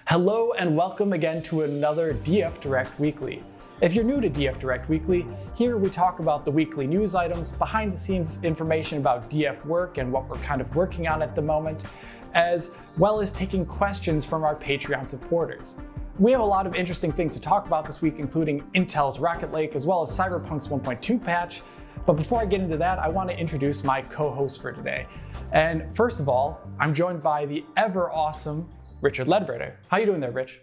Hello and welcome again to another DF Direct Weekly. If you're new to DF Direct Weekly, here we talk about the weekly news items, behind the scenes information about DF work and what we're kind of working on at the moment, as well as taking questions from our Patreon supporters. We have a lot of interesting things to talk about this week, including Intel's Rocket Lake, as well as Cyberpunk's 1.2 patch. But before I get into that, I want to introduce my co-host for today. And first of all, I'm joined by the ever awesome Richard Ledbetter. How you doing there, Rich?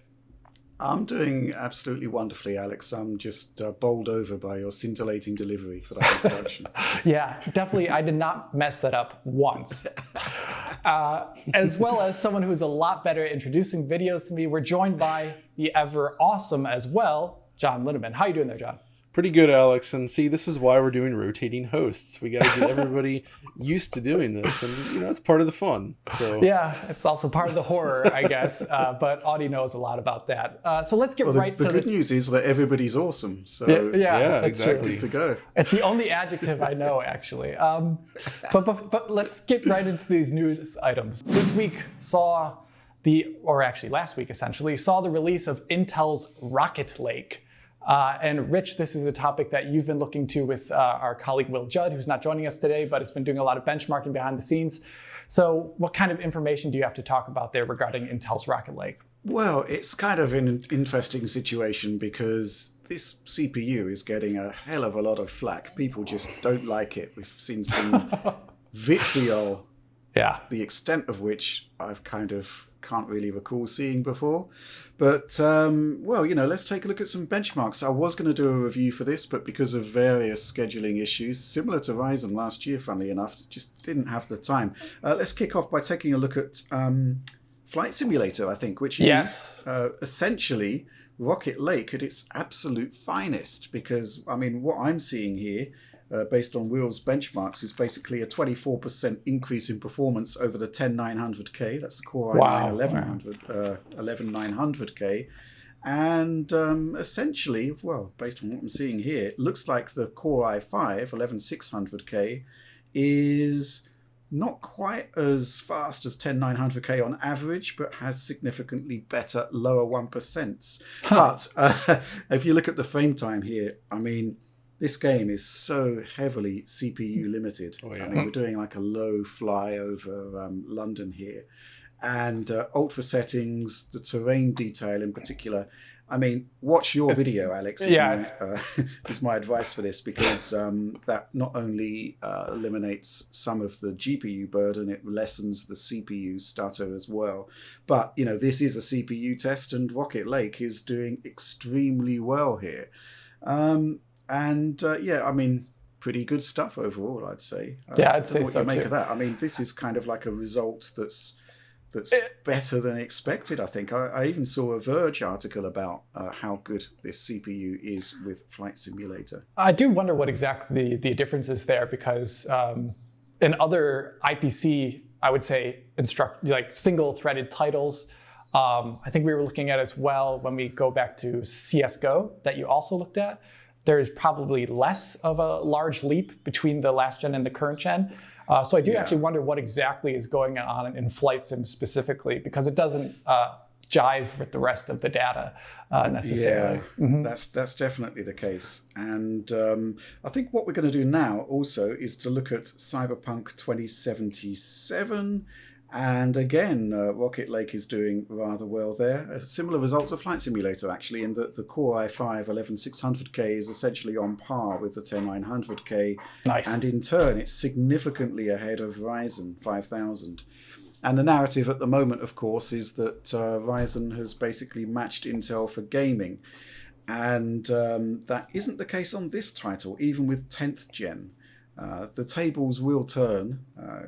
I'm doing absolutely wonderfully, Alex. I'm just bowled over by your scintillating delivery for that introduction. Yeah, definitely. I did not mess that up once. As well as someone who's a lot better at introducing videos to me, we're joined by the ever awesome as well, John Linneman. How you doing there, John? Pretty good, Alex. And see, this is why we're doing rotating hosts. We got to get everybody used to doing this, and it's part of the fun. So yeah, it's also part of the horror, I guess. But Audie knows a lot about that. So let's get right to the good news is that everybody's awesome. So yeah, exactly. Good to go. It's the only adjective I know, actually. But let's get right into these news items. This week saw last week essentially, saw the release of Intel's Rocket Lake. And Rich, this is a topic that you've been looking to with our colleague Will Judd, who's not joining us today, but has been doing a lot of benchmarking behind the scenes. So what kind of information do you have to talk about there regarding Intel's Rocket Lake? Well, it's kind of an interesting situation because this CPU is getting a hell of a lot of flack. People just don't like it. We've seen some vitriol, the extent of which I've kind of can't really recall seeing before. But, let's take a look at some benchmarks. I was going to do a review for this, but because of various scheduling issues, similar to Ryzen last year, funnily enough, just didn't have the time. Let's kick off by taking a look at Flight Simulator, I think, which is essentially Rocket Lake at its absolute finest. Because, what I'm seeing here, based on Will's benchmarks, is basically a 24% increase in performance over the 10900K. That's the Core i9 11900K. And essentially, based on what I'm seeing here, it looks like the Core i5 11600K is not quite as fast as 10900K on average, but has significantly better lower 1%. But if you look at the frame time here, this game is so heavily CPU limited. We're doing like a low fly over London here. And ultra settings, the terrain detail in particular. Watch your video, Alex, is my advice for this, because that not only eliminates some of the GPU burden, it lessens the CPU stutter as well. But, this is a CPU test, and Rocket Lake is doing extremely well here. Pretty good stuff overall, I'd say. I'd say so what you make too. of that? This is kind of like a result that's better than expected, I think. I even saw a Verge article about how good this CPU is with Flight Simulator. I do wonder what exactly the difference is there, because in other IPC, I would say, single-threaded titles, I think we were looking at as well when we go back to CSGO that you also looked at. There's probably less of a large leap between the last gen and the current gen. So I do actually wonder what exactly is going on in Flight Sim specifically, because it doesn't jive with the rest of the data necessarily. Yeah, that's definitely the case. And I think what we're going to do now also is to look at Cyberpunk 2077. And again, Rocket Lake is doing rather well there. Similar results of Flight Simulator, actually, in that the Core i5 11600K is essentially on par with the 10900K. Nice. And in turn, it's significantly ahead of Ryzen 5000. And the narrative at the moment, of course, is that Ryzen has basically matched Intel for gaming. And that isn't the case on this title, even with 10th gen. The tables will turn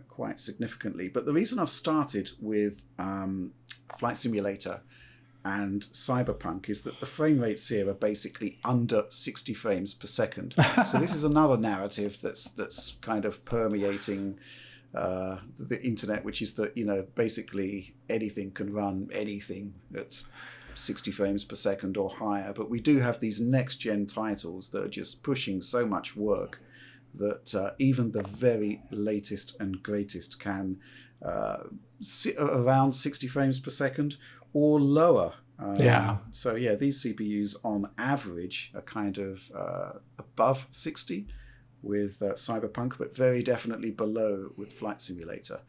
quite significantly. But the reason I've started with Flight Simulator and Cyberpunk is that the frame rates here are basically under 60 frames per second. So this is another narrative that's kind of permeating the internet, which is that, basically anything can run anything at 60 frames per second or higher. But we do have these next-gen titles that are just pushing so much work that even the very latest and greatest can around 60 frames per second or lower. Yeah. So yeah, these CPUs on average are kind of above 60 with Cyberpunk, but very definitely below with Flight Simulator.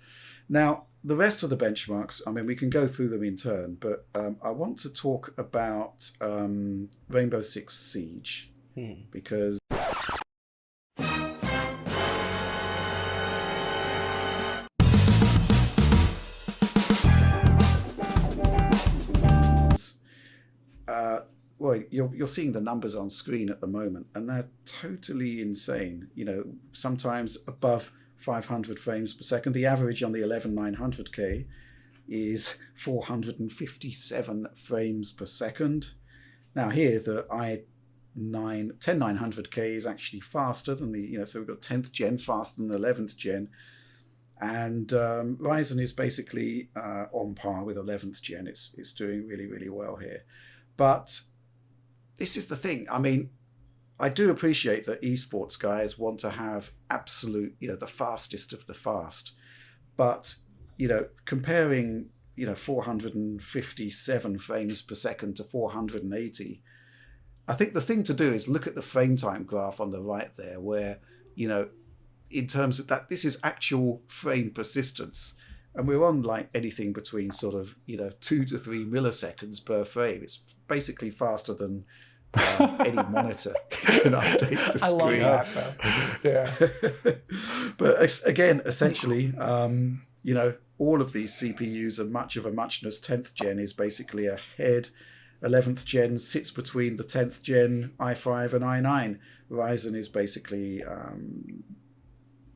Now, the rest of the benchmarks, I mean, we can go through them in turn, but I want to talk about Rainbow Six Siege because well, you're seeing the numbers on screen at the moment, and they're totally insane. You know, sometimes above 500 frames per second. The average on the 11900K is 457 frames per second. Now here, the i9-10900K is actually faster than the, so we've got 10th gen faster than the 11th gen. And Ryzen is basically on par with 11th gen. It's doing really, really well here. But this is the thing. I mean, I do appreciate that esports guys want to have absolute, the fastest of the fast. But, comparing, 457 frames per second to 480, I think the thing to do is look at the frame time graph on the right there, where, in terms of that, this is actual frame persistence. And we're on like anything between sort of, 2 to 3 milliseconds per frame. It's basically faster than any monitor can update the screen. I love that, though. Yeah. But again, essentially, all of these CPUs are much of a muchness. 10th gen is basically ahead. 11th gen sits between the 10th gen i5 and i9. Ryzen is basically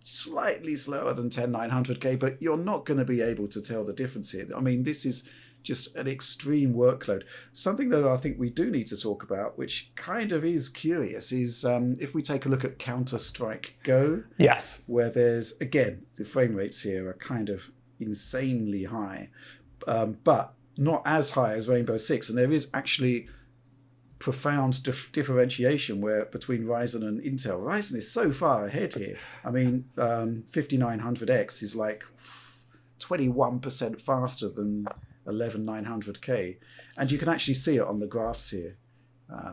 slightly slower than 10900K, but you're not going to be able to tell the difference here. I mean, this is just an extreme workload. Something that I think we do need to talk about, which kind of is curious, is if we take a look at Counter-Strike Go. Yes. Where there's, again, the frame rates here are kind of insanely high, but not as high as Rainbow Six. And there is actually profound differentiation between Ryzen and Intel. Ryzen is so far ahead here. I mean, 5900X is like 21% faster than 11900K, and you can actually see it on the graphs here,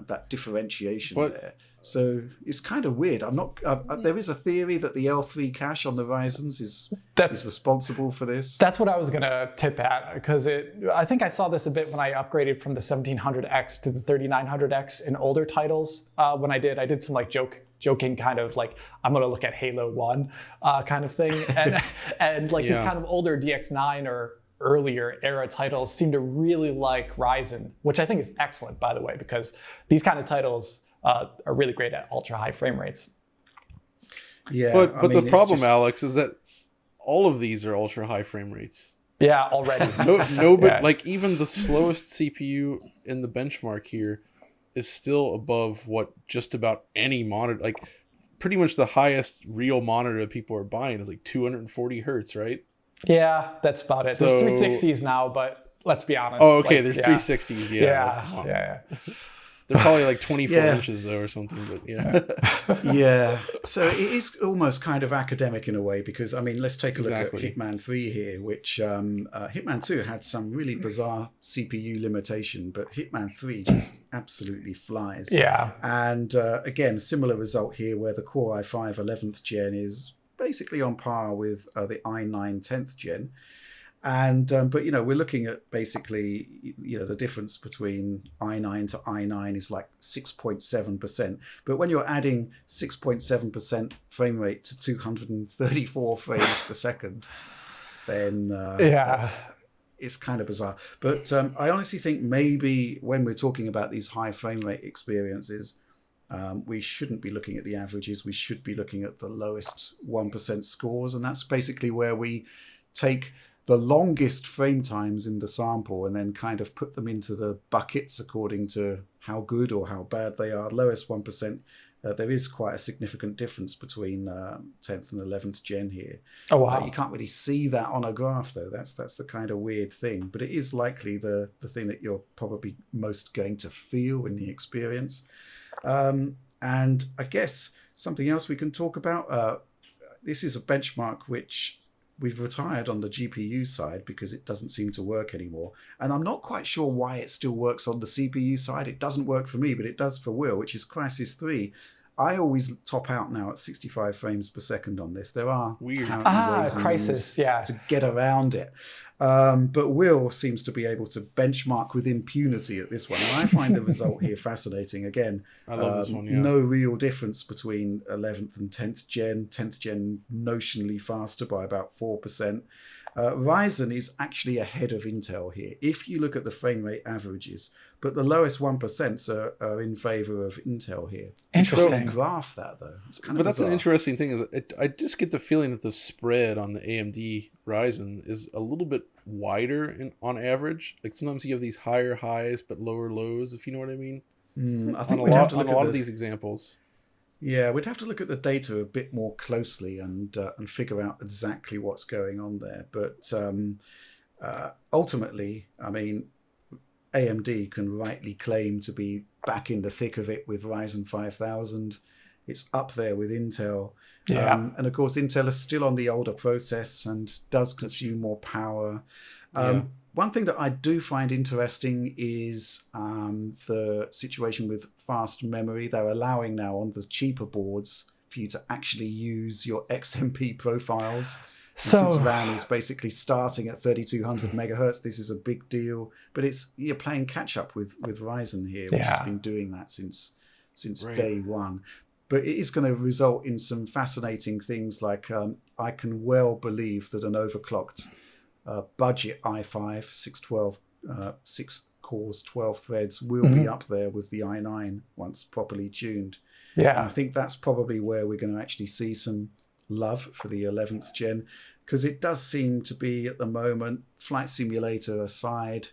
that differentiation there. So it's kind of weird. I'm not. There is a theory that the L3 cache on the Ryzens is responsible for this. That's what I was gonna tip at, because I think I saw this a bit when I upgraded from the 1700X to the 3900X in older titles. When I did some like joking kind of like, I'm gonna look at Halo 1 kind of thing, and like the kind of older DX9 or earlier era titles seem to really like Ryzen, which I think is excellent, by the way, because these kind of titles are really great at ultra high frame rates. Yeah, but the problem, Alex, is that all of these are ultra high frame rates. Yeah, already. But like even the slowest CPU in the benchmark here is still above what just about any monitor, like pretty much the highest real monitor that people are buying is like 240 hertz, right? Yeah, that's about it. So, there's 360s now, but let's be honest. Oh, okay. There's 360s. Yeah. They're probably like 24 inches though, or something. But yeah. So it is almost kind of academic in a way, because I mean, let's take a look at Hitman 3 here, which Hitman 2 had some really bizarre CPU limitation, but Hitman 3 just absolutely flies. Yeah. And again, similar result here, where the Core i5 11th gen is basically on par with the i9 10th gen. And but we're looking at basically the difference between i9 to i9 is like 6.7%. But when you're adding 6.7% frame rate to 234 frames per second, then it's kind of bizarre. But I honestly think maybe when we're talking about these high frame rate experiences, we shouldn't be looking at the averages. We should be looking at the lowest 1% scores, and that's basically where we take the longest frame times in the sample and then kind of put them into the buckets according to how good or how bad they are. Lowest 1%, there is quite a significant difference between 10th and 11th gen here. Oh, wow. You can't really see that on a graph, though. That's the kind of weird thing. But it is likely the thing that you're probably most going to feel in the experience. And I guess something else we can talk about, this is a benchmark which we've retired on the GPU side because it doesn't seem to work anymore. And I'm not quite sure why it still works on the CPU side. It doesn't work for me, but it does for Will, which is Crysis 3. I always top out now at 65 frames per second on this. There are apparently ways and Crysis, means to get around it. But Will seems to be able to benchmark with impunity at this one. And I find the result here fascinating. Again, I love this one, yeah. No real difference between 11th and 10th gen. 10th gen notionally faster by about 4%. Ryzen is actually ahead of Intel here, if you look at the frame rate averages. But the lowest 1% are in favor of Intel here. Interesting. Graph that, though. It's kind But of that's bizarre. an interesting thing. I just get the feeling that the spread on the AMD Ryzen is a little bit wider on average. Like sometimes you have these higher highs but lower lows, if you know what I mean. I think On we'd have to a look at lot of these examples. Yeah, we'd have to look at the data a bit more closely and figure out exactly what's going on there. But ultimately, I mean, AMD can rightly claim to be back in the thick of it with Ryzen 5000. It's up there with Intel. Yeah. And of course, Intel is still on the older process and does consume more power. One thing that I do find interesting is the situation with fast memory. They're allowing now on the cheaper boards for you to actually use your XMP profiles. Since RAM is basically starting at 3200 megahertz, this is a big deal. But you're playing catch up with Ryzen here, which has been doing that since day one. But it is going to result in some fascinating things like I can well believe that an overclocked budget i5 612 6 cores 12 threads will be up there with the i9 once properly tuned. And I think that's probably where we're going to actually see some love for the 11th gen, because it does seem to be at the moment, Flight Simulator aside,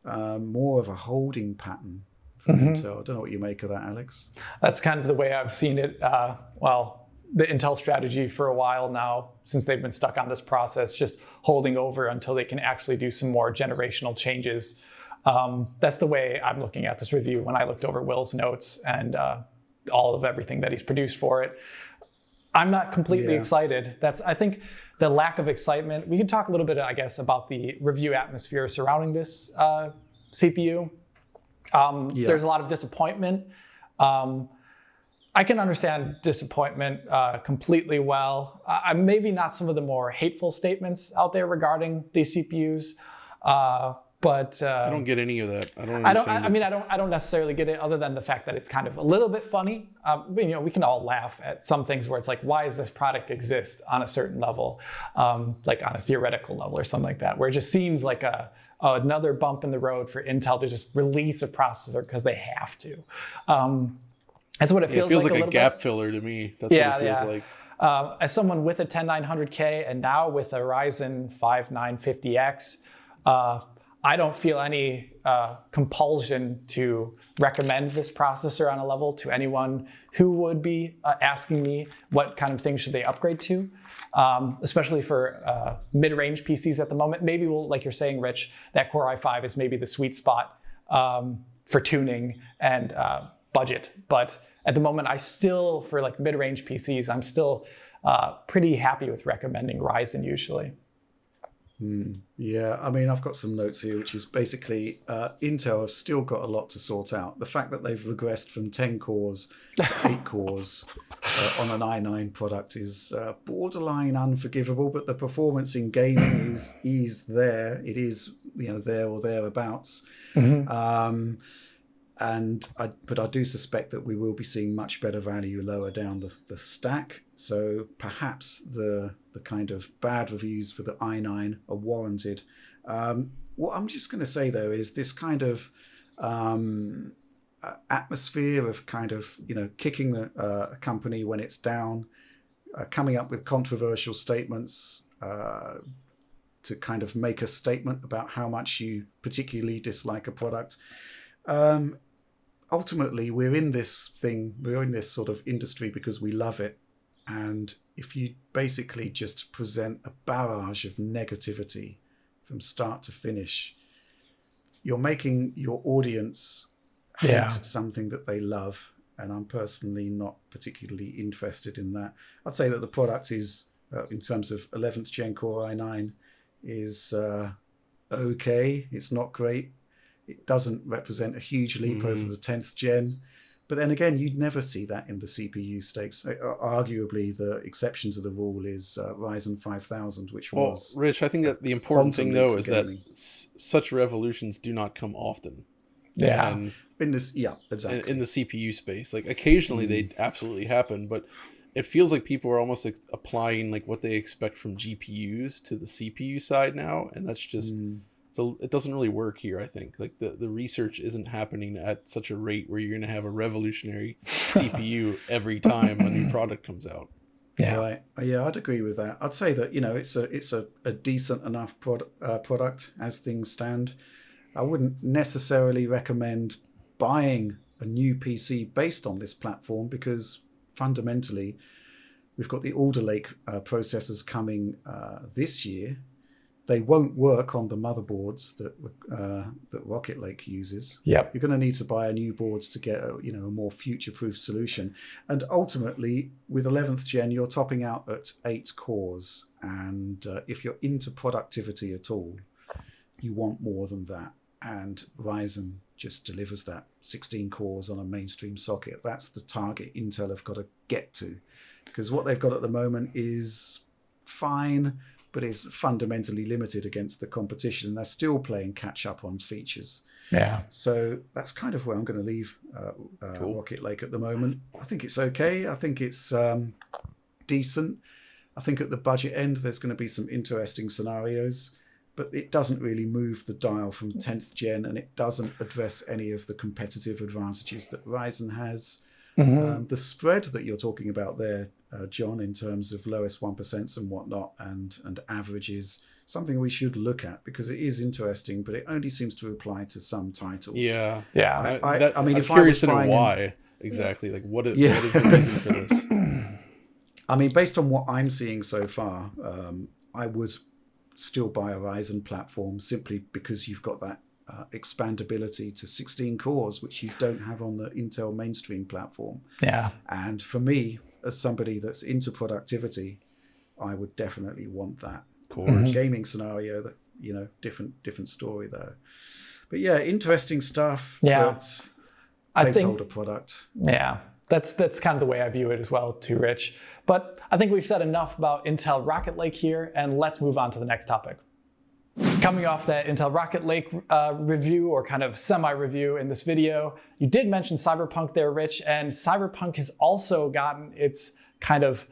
more of a holding pattern from Intel. I don't know what you make of that, Alex. That's kind of the way I've seen it. The Intel strategy for a while now, since they've been stuck on this process, just holding over until they can actually do some more generational changes. That's the way I'm looking at this review when I looked over Will's notes and all of everything that he's produced for it. I'm not completely excited. I think the lack of excitement. We can talk a little bit, I guess, about the review atmosphere surrounding this CPU. There's a lot of disappointment. I can understand disappointment completely well. Maybe not some of the more hateful statements out there regarding these CPUs, but I don't get any of that. I don't understand. I don't necessarily get it, other than the fact that it's kind of a little bit funny. We can all laugh at some things where it's like, why does this product exist on a certain level, like on a theoretical level or something like that, where it just seems like another bump in the road for Intel to just release a processor because they have to. That's what it feels like. It feels like a gap bit. filler to me. That's what it feels like. As someone with a 10900K and now with a Ryzen 5 950X, I don't feel any compulsion to recommend this processor on a level to anyone who would be asking me what kind of things should they upgrade to, especially for mid-range PCs at the moment. Maybe like you're saying, Rich, that Core i5 is maybe the sweet spot for tuning and budget. But at the moment, for like mid-range PCs, I'm still pretty happy with recommending Ryzen usually. Yeah, I mean, I've got some notes here, which is basically Intel have still got a lot to sort out. The fact that they've regressed from 10 cores to 8 cores on an i9 product is borderline unforgivable, but the performance in gaming is there. It is, there or thereabouts. But I do suspect that we will be seeing much better value lower down the stack. So perhaps the kind of bad reviews for the i9 are warranted. What I'm just going to say, though, is this kind of atmosphere of kind of, kicking a company when it's down, coming up with controversial statements to kind of make a statement about how much you particularly dislike a product. Ultimately, we're in this sort of industry because we love it. And if you basically just present a barrage of negativity from start to finish, you're making your audience hate something that they love. And I'm personally not particularly interested in that. I'd say that the product is in terms of 11th gen Core i9 is okay. It's not great. It doesn't represent a huge leap over the 10th gen. But then again, you'd never see that in the CPU stakes. Arguably, the exception to the rule is Ryzen 5000, which was... Rich, I think that the important thing, though, is gaming. that such revolutions do not come often. Yeah. And exactly. in the CPU space. Like, occasionally they absolutely happen, but it feels like people are almost like applying like what they expect from GPUs to the CPU side now, and that's just... So it doesn't really work here, I think. Like the research isn't happening at such a rate where you're going to have a revolutionary CPU every time a new product comes out. Yeah. Right. Yeah, I'd agree with that. I'd say that, it's a decent enough product as things stand. I wouldn't necessarily recommend buying a new PC based on this platform because fundamentally we've got the Alder Lake processors coming this year. They won't work on the motherboards that Rocket Lake uses. Yep. You're going to need to buy new boards to get a more future-proof solution. And ultimately, with 11th gen, you're topping out at 8 cores. And if you're into productivity at all, you want more than that. And Ryzen just delivers that 16 cores on a mainstream socket. That's the target Intel have got to get to. Because what they've got at the moment is fine, but is fundamentally limited against the competition, and they're still playing catch up on features. Yeah. So that's kind of where I'm going to leave Cool. Rocket Lake at the moment. I think it's okay. I think it's decent. I think at the budget end, there's going to be some interesting scenarios, but it doesn't really move the dial from 10th gen, and it doesn't address any of the competitive advantages that Ryzen has. The spread that you're talking about there, John, in terms of lowest 1% and whatnot and averages, something we should look at because it is interesting, but it only seems to apply to some titles. Yeah. Yeah. I mean, I'm if I curious was to know buying why exactly. Like, what is the reason for this? I mean, based on what I'm seeing so far, I would still buy a Ryzen platform simply because you've got that expandability to 16 cores, which you don't have on the Intel mainstream platform. Yeah. And for me, as somebody that's into productivity, I would definitely want that. Of course. Gaming scenario, that different story though. But yeah, interesting stuff. Yeah. But I think placeholder product. Yeah, that's kind of the way I view it as well, too, Rich. But I think we've said enough about Intel Rocket Lake here, and let's move on to the next topic. Coming off that Intel Rocket Lake review, or kind of semi-review in this video, you did mention Cyberpunk there, Rich, and Cyberpunk has also gotten its kind of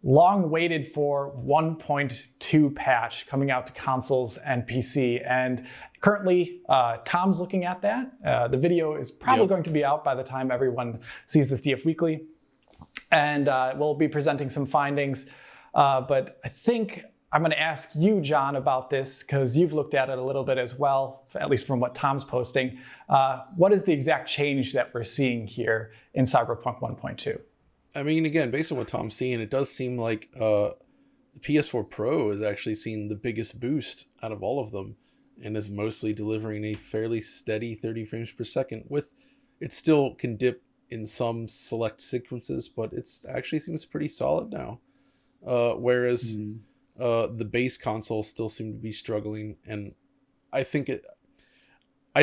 long waited for 1.2 patch coming out to consoles and PC. And currently, Tom's looking at that. The video is probably going to be out by the time everyone sees this DF Weekly. And we'll be presenting some findings. But I think I'm going to ask you, John, about this because you've looked at it a little bit as well, at least from what Tom's posting. What is the exact change that we're seeing here in Cyberpunk 1.2? I mean, again, based on what Tom's seeing, it does seem like the PS4 Pro is actually seeing the biggest boost out of all of them and is mostly delivering a fairly steady 30 frames per second. With it still can dip in some select sequences, but it's actually seems pretty solid now. Whereas the base consoles still seem to be struggling, and I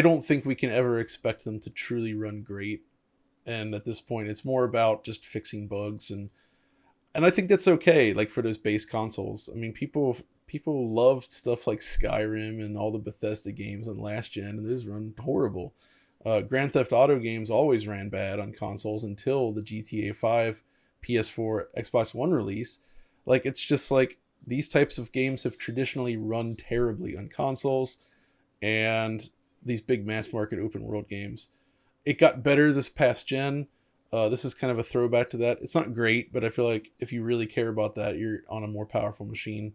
don't think we can ever expect them to truly run great. And at this point, it's more about just fixing bugs, and I think that's okay. Like for those base consoles, I mean, people loved stuff like Skyrim and all the Bethesda games on last gen, and those run horrible. Grand Theft Auto games always ran bad on consoles until the GTA 5, PS4, Xbox One release. Like it's just like these types of games have traditionally run terribly on consoles, and these big mass market open world games. It got better this past gen. This is kind of a throwback to that. It's not great, but I feel like if you really care about that, you're on a more powerful machine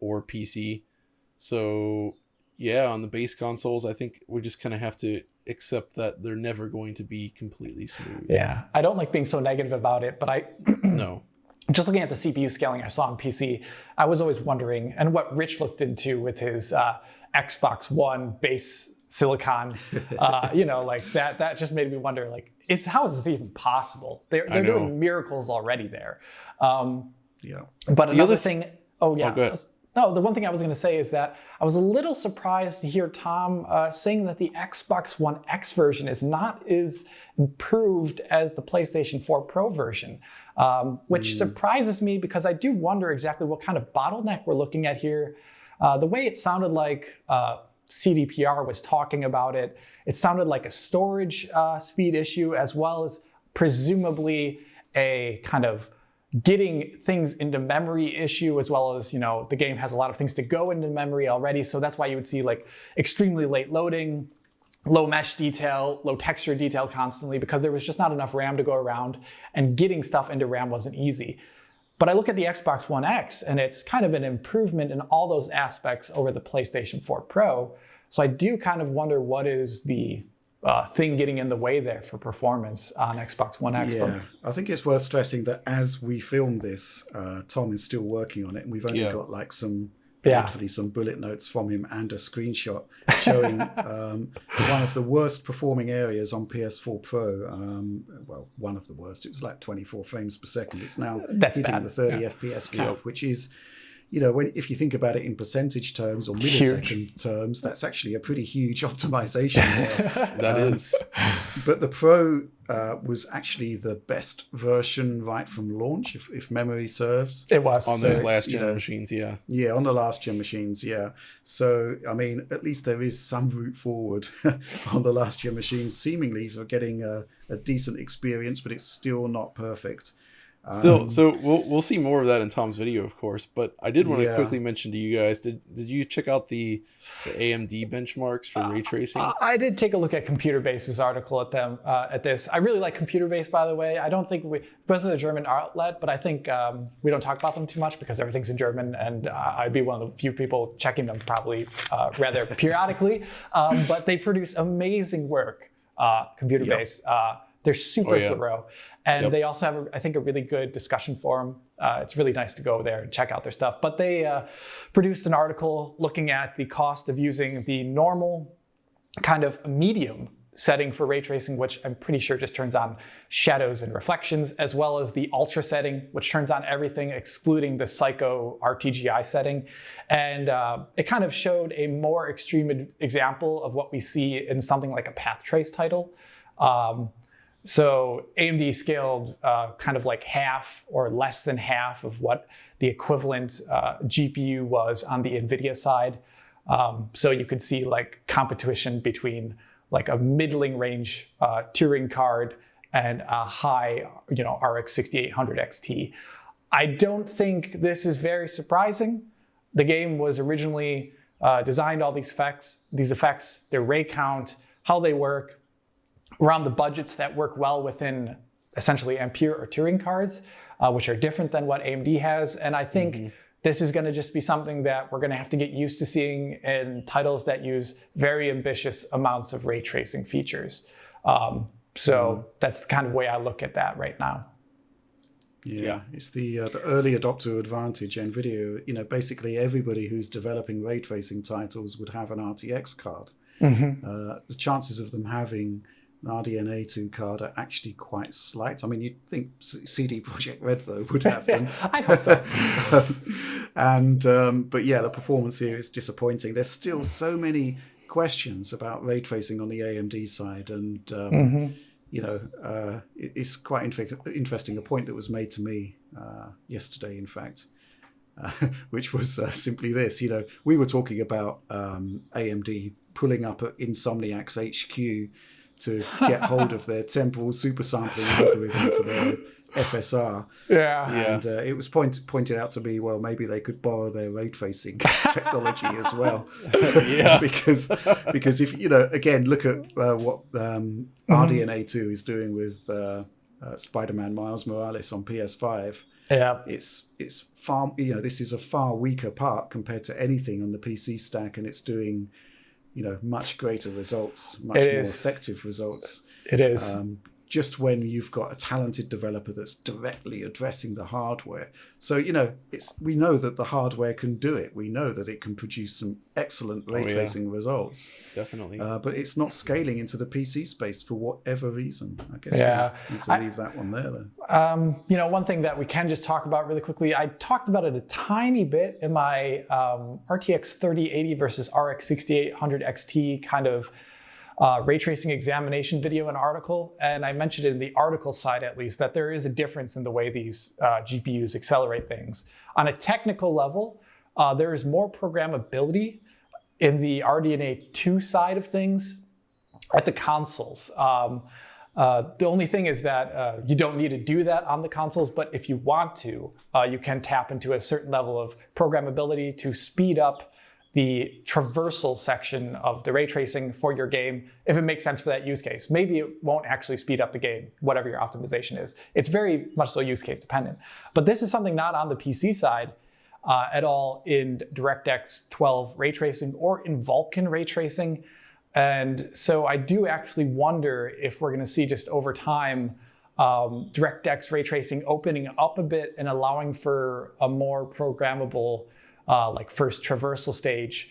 or PC. So yeah, on the base consoles, I think we just kind of have to accept that they're never going to be completely smooth. Yeah, I don't like being so negative about it, but No. Just looking at the CPU scaling I saw on PC, I was always wondering, and what Rich looked into with his Xbox One base silicon, like that just made me wonder, like, how is this even possible? They're doing miracles already there. Yeah. But The another other thing, oh yeah. go ahead. No, the one thing I was going to say is that I was a little surprised to hear Tom saying that the Xbox One X version is not as improved as the PlayStation 4 Pro version, which surprises me because I do wonder exactly what kind of bottleneck we're looking at here. The way it sounded like CDPR was talking about it, it sounded like a storage speed issue as well as presumably a kind of getting things into memory issue, as well as, the game has a lot of things to go into memory already. So that's why you would see like extremely late loading, low mesh detail, low texture detail constantly, because there was just not enough RAM to go around, and getting stuff into RAM wasn't easy. But I look at the Xbox One X and it's kind of an improvement in all those aspects over the PlayStation 4 Pro. So I do kind of wonder what is the thing getting in the way there for performance on Xbox One X. Yeah, I think it's worth stressing that as we film this, Tom is still working on it, and we've only got like hopefully some bullet notes from him and a screenshot showing one of the worst performing areas on PS4 Pro. Well, one of the worst. It was like 24 frames per second. It's now hitting the 30 FPS cap, which is, if you think about it in percentage terms or millisecond terms, that's actually a pretty huge optimization there. That is. But the Pro was actually the best version right from launch, if memory serves. It was. On those last gen machines, yeah. Yeah, on the last gen machines, yeah. So, I mean, at least there is some route forward on the last gen machines, seemingly for getting a decent experience, but it's still not perfect. So we'll see more of that in Tom's video, of course. But I did want to quickly mention to you guys: did you check out the AMD benchmarks for ray tracing? I did take a look at Computer Base's article at this. I really like Computer Base, by the way. I don't think because of the German outlet, but I think we don't talk about them too much because everything's in German, and I'd be one of the few people checking them probably rather periodically. But they produce amazing work. Computer Base. They're super thorough. And they also have, I think, a really good discussion forum. It's really nice to go there and check out their stuff. But they produced an article looking at the cost of using the normal kind of medium setting for ray tracing, which I'm pretty sure just turns on shadows and reflections, as well as the ultra setting, which turns on everything excluding the Psycho RTGI setting. And it kind of showed a more extreme example of what we see in something like a path trace title. So AMD scaled kind of like half or less than half of what the equivalent GPU was on the NVIDIA side. So you could see like competition between like a middling range Turing card and a high, RX 6800 XT. I don't think this is very surprising. The game was originally designed all these effects, their ray count, how they work, around the budgets that work well within essentially Ampere or Turing cards, which are different than what AMD has. And I think this is going to just be something that we're going to have to get used to seeing in titles that use very ambitious amounts of ray tracing features. So that's the kind of way I look at that right now. Yeah, it's the early adopter advantage. NVIDIA, basically everybody who's developing ray tracing titles would have an RTX card. The chances of them having an RDNA 2 card are actually quite slight. I mean, you'd think CD Projekt Red, though, would have them. I hope so. But yeah, the performance here is disappointing. There's still so many questions about ray tracing on the AMD side. And, it's quite interesting. A point that was made to me yesterday, in fact, which was simply this. We were talking about AMD pulling up at Insomniac's HQ to get hold of their temporal supersampling algorithm for their FSR. And it was pointed out to me, well, maybe they could borrow their ray tracing technology as well. because if, again, look at what RDNA 2 is doing with Spider-Man Miles Morales on PS5. It's far, this is a far weaker part compared to anything on the PC stack, and it's doing much greater results, much more effective results. It is. just when you've got a talented developer that's directly addressing the hardware. So, we know that the hardware can do it. We know that it can produce some excellent ray tracing results. Definitely. But it's not scaling into the PC space for whatever reason. I guess we need to leave that one there then. One thing that we can just talk about really quickly, I talked about it a tiny bit in my RTX 3080 versus RX 6800 XT kind of ray tracing examination video and article. And I mentioned in the article side, at least, that there is a difference in the way these GPUs accelerate things. On a technical level, there is more programmability in the RDNA 2 side of things at the consoles. The only thing is that you don't need to do that on the consoles, but if you want to, you can tap into a certain level of programmability to speed up the traversal section of the ray tracing for your game, if it makes sense for that use case. Maybe it won't actually speed up the game, whatever your optimization is. It's very much so use case dependent. But this is something not on the PC side at all in DirectX 12 ray tracing or in Vulkan ray tracing. And so I do actually wonder if we're gonna see just over time DirectX ray tracing opening up a bit and allowing for a more programmable like first traversal stage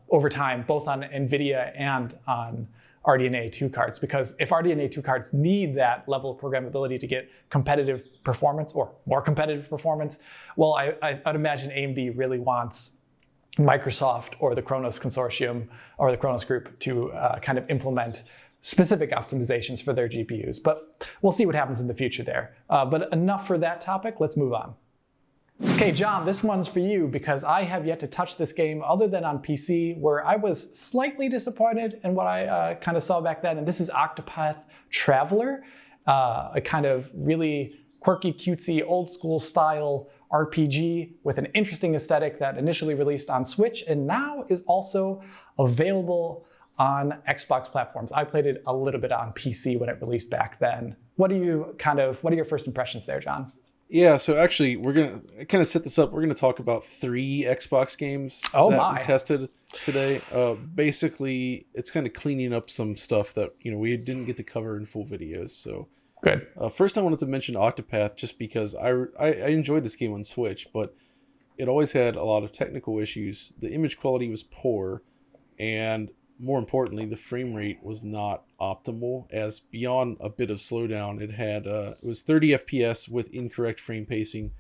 over time, both on NVIDIA and on RDNA 2 cards. Because if RDNA 2 cards need that level of programmability to get competitive performance or more competitive performance, well, I'd imagine AMD really wants Microsoft or the Kronos Consortium or the Kronos Group to kind of implement specific optimizations for their GPUs. But we'll see what happens in the future there. But enough for that topic, let's move on. Okay, John, this one's for you because I have yet to touch this game other than on PC, where I was slightly disappointed in what I kind of saw back then. And this is Octopath Traveler, a kind of really quirky, cutesy, old school style RPG with an interesting aesthetic that initially released on Switch and now is also available on Xbox platforms. I played it a little bit on PC when it released back then. What are your first impressions there, John? Yeah, so actually, we're going to kind of set this up. We're going to talk about 3 Xbox games that we tested today. Basically, it's kind of cleaning up some stuff that we didn't get to cover in full videos. So good. First, I wanted to mention Octopath just because I enjoyed this game on Switch, but it always had a lot of technical issues. The image quality was poor, and more importantly, the frame rate was not optimal, as beyond a bit of slowdown, it was 30 FPS with incorrect frame pacing.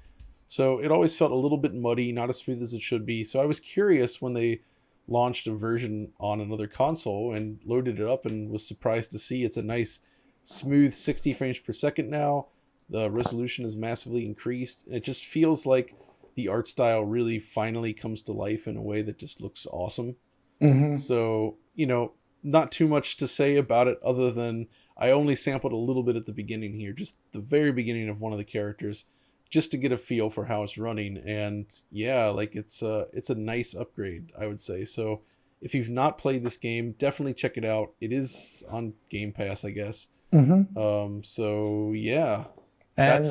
So it always felt a little bit muddy, not as smooth as it should be. So I was curious when they launched a version on another console and loaded it up and was surprised to see it's a nice smooth 60 frames per second now. The resolution is massively increased. It just feels like the art style really finally comes to life in a way that just looks awesome. Mm-hmm. So, not too much to say about it other than I only sampled a little bit at the beginning here, just the very beginning of one of the characters, just to get a feel for how it's running. And yeah, like it's a nice upgrade, I would say. So if you've not played this game, definitely check it out. It is on Game Pass, I guess. Mm-hmm. So yeah, and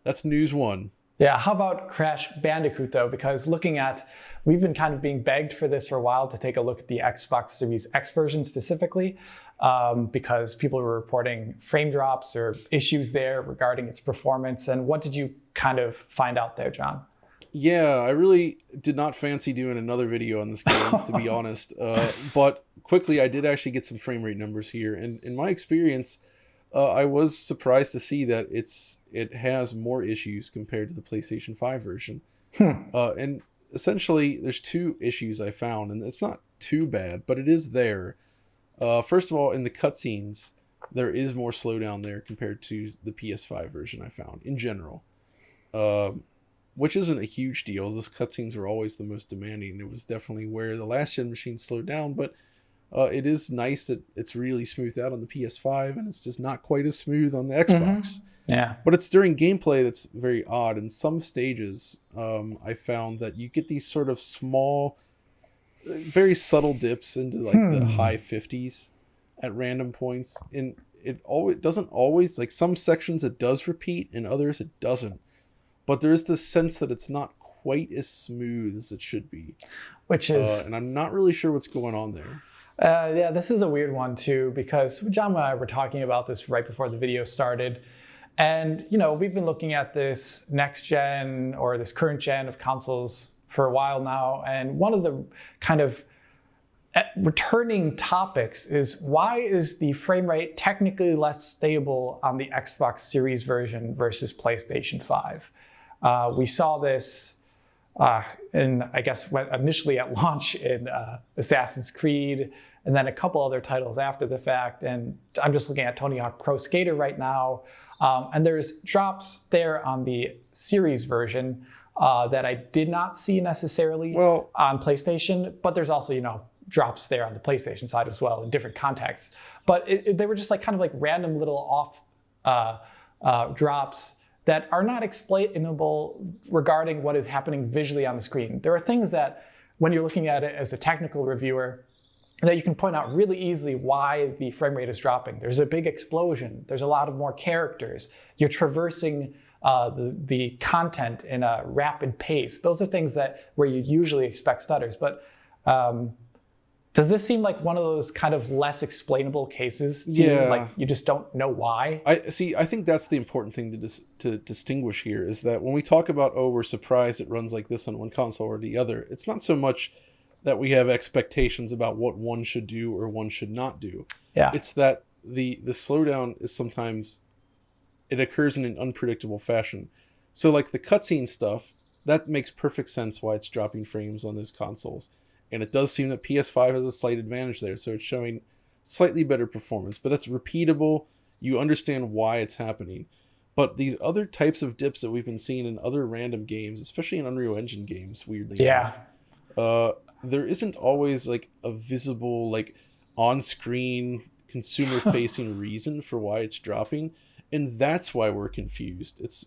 that's news one. Yeah, how about Crash Bandicoot though? Because we've been kind of being begged for this for a while to take a look at the Xbox Series X version specifically, because people were reporting frame drops or issues there regarding its performance. And what did you kind of find out there, John? Yeah, I really did not fancy doing another video on this game, to be honest. But quickly, I did actually get some frame rate numbers here. And in my experience, I was surprised to see that it has more issues compared to the PlayStation 5 version. And essentially, there's 2 issues I found, and it's not too bad, but it is there. First of all, in the cutscenes, there is more slowdown there compared to the PS5 version I found, in general. Which isn't a huge deal. Those cutscenes are always the most demanding. It was definitely where the last-gen machine slowed down, but it is nice that it's really smoothed out on the PS5, and it's just not quite as smooth on the Xbox. Mm-hmm. Yeah. But it's during gameplay that's very odd. In some stages, I found that you get these sort of small, very subtle dips into like the high 50s at random points. And it doesn't always, like some sections it does repeat, and others it doesn't. But there is this sense that it's not quite as smooth as it should be. Which is... and I'm not really sure what's going on there. Yeah, this is a weird one too, because John and I were talking about this right before the video started. And, we've been looking at this next gen or this current gen of consoles for a while now. And one of the kind of returning topics is, why is the frame rate technically less stable on the Xbox Series version versus PlayStation 5? We saw this initially at launch in Assassin's Creed, and then a couple other titles after the fact. And I'm just looking at Tony Hawk Pro Skater right now. And there's drops there on the Series version that I did not see necessarily on PlayStation, but there's also, drops there on the PlayStation side as well in different contexts. But they were just kind of random little off drops that are not explainable regarding what is happening visually on the screen. There are things that, when you're looking at it as a technical reviewer, that you can point out really easily why the frame rate is dropping. There's a big explosion. There's a lot of more characters. You're traversing the content in a rapid pace. Those are things where you usually expect stutters. But does this seem like one of those kind of less explainable cases to you? Like, you just don't know why? I think that's the important thing to distinguish here, is that when we talk about, we're surprised it runs like this on one console or the other, it's not so much that we have expectations about what one should do or one should not do. Yeah. It's that the slowdown is sometimes, it occurs in an unpredictable fashion. So like the cutscene stuff, that makes perfect sense why it's dropping frames on those consoles. And it does seem that PS5 has a slight advantage there. So it's showing slightly better performance, but that's repeatable. You understand why it's happening. But these other types of dips that we've been seeing in other random games, especially in Unreal Engine games, weirdly enough, there isn't always a visible, on-screen, consumer-facing reason for why it's dropping. And that's why we're confused. It's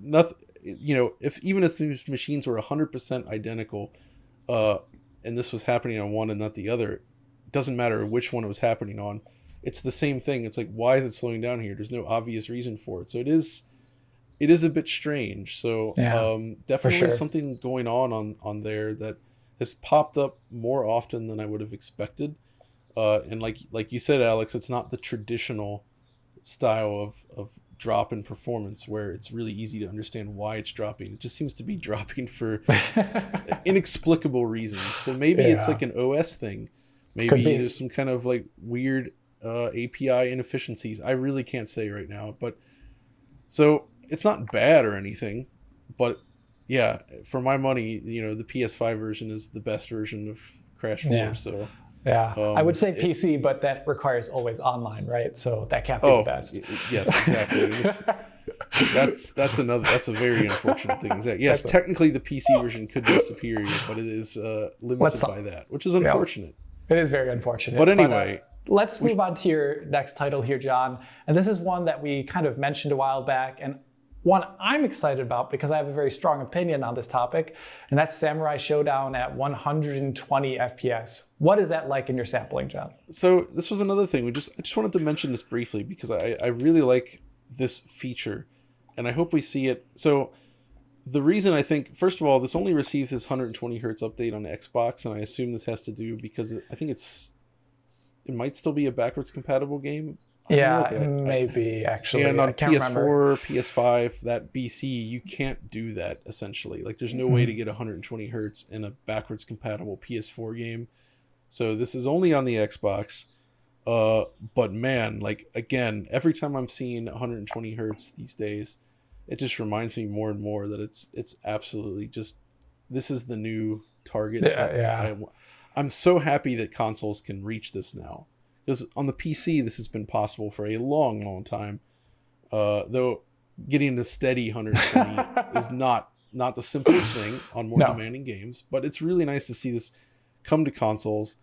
nothing, if these machines were 100% identical, and this was happening on one and not the other, it doesn't matter which one it was happening on. It's the same thing. It's why is it slowing down here? There's no obvious reason for it. So it is a bit strange. So definitely something going on there that has popped up more often than I would have expected. And like you said, Alex, it's not the traditional style of drop in performance where it's really easy to understand why it's dropping. It just seems to be dropping for inexplicable reasons. So maybe it's an OS thing. Maybe there's some kind of weird API inefficiencies. I really can't say right now, but so it's not bad or anything, but yeah, for my money, the PS5 version is the best version of Crash 4. Yeah. So I would say PC, but that requires always online, right? So that can't be the best. Yes, exactly. That's a very unfortunate thing. Yes, technically the PC version could be superior, but it is limited by that, which is unfortunate. It is very unfortunate. But anyway, let's move on to your next title here, John. And this is one that we kind of mentioned a while back, and one I'm excited about because I have a very strong opinion on this topic, and that's Samurai Shodown at 120 FPS. What is that like in your sampling, John? So this was another thing. I just wanted to mention this briefly because I really like this feature, and I hope we see it. So the reason I think, first of all, this only received this 120 hertz update on Xbox, and I assume this has to do because I think it might still be a backwards compatible game. Yeah, maybe actually. And on PS4, remember. PS5, that BC, you can't do that essentially. There's no way to get 120 hertz in a backwards compatible PS4 game. So this is only on the Xbox. But man, again, every time I'm seeing 120 hertz these days, it just reminds me more and more that it's absolutely just, this is the new target. I'm so happy that consoles can reach this now. Because on the PC, this has been possible for a long, long time. Though getting to steady 120 is not the simplest thing on more demanding games. But it's really nice to see this come to consoles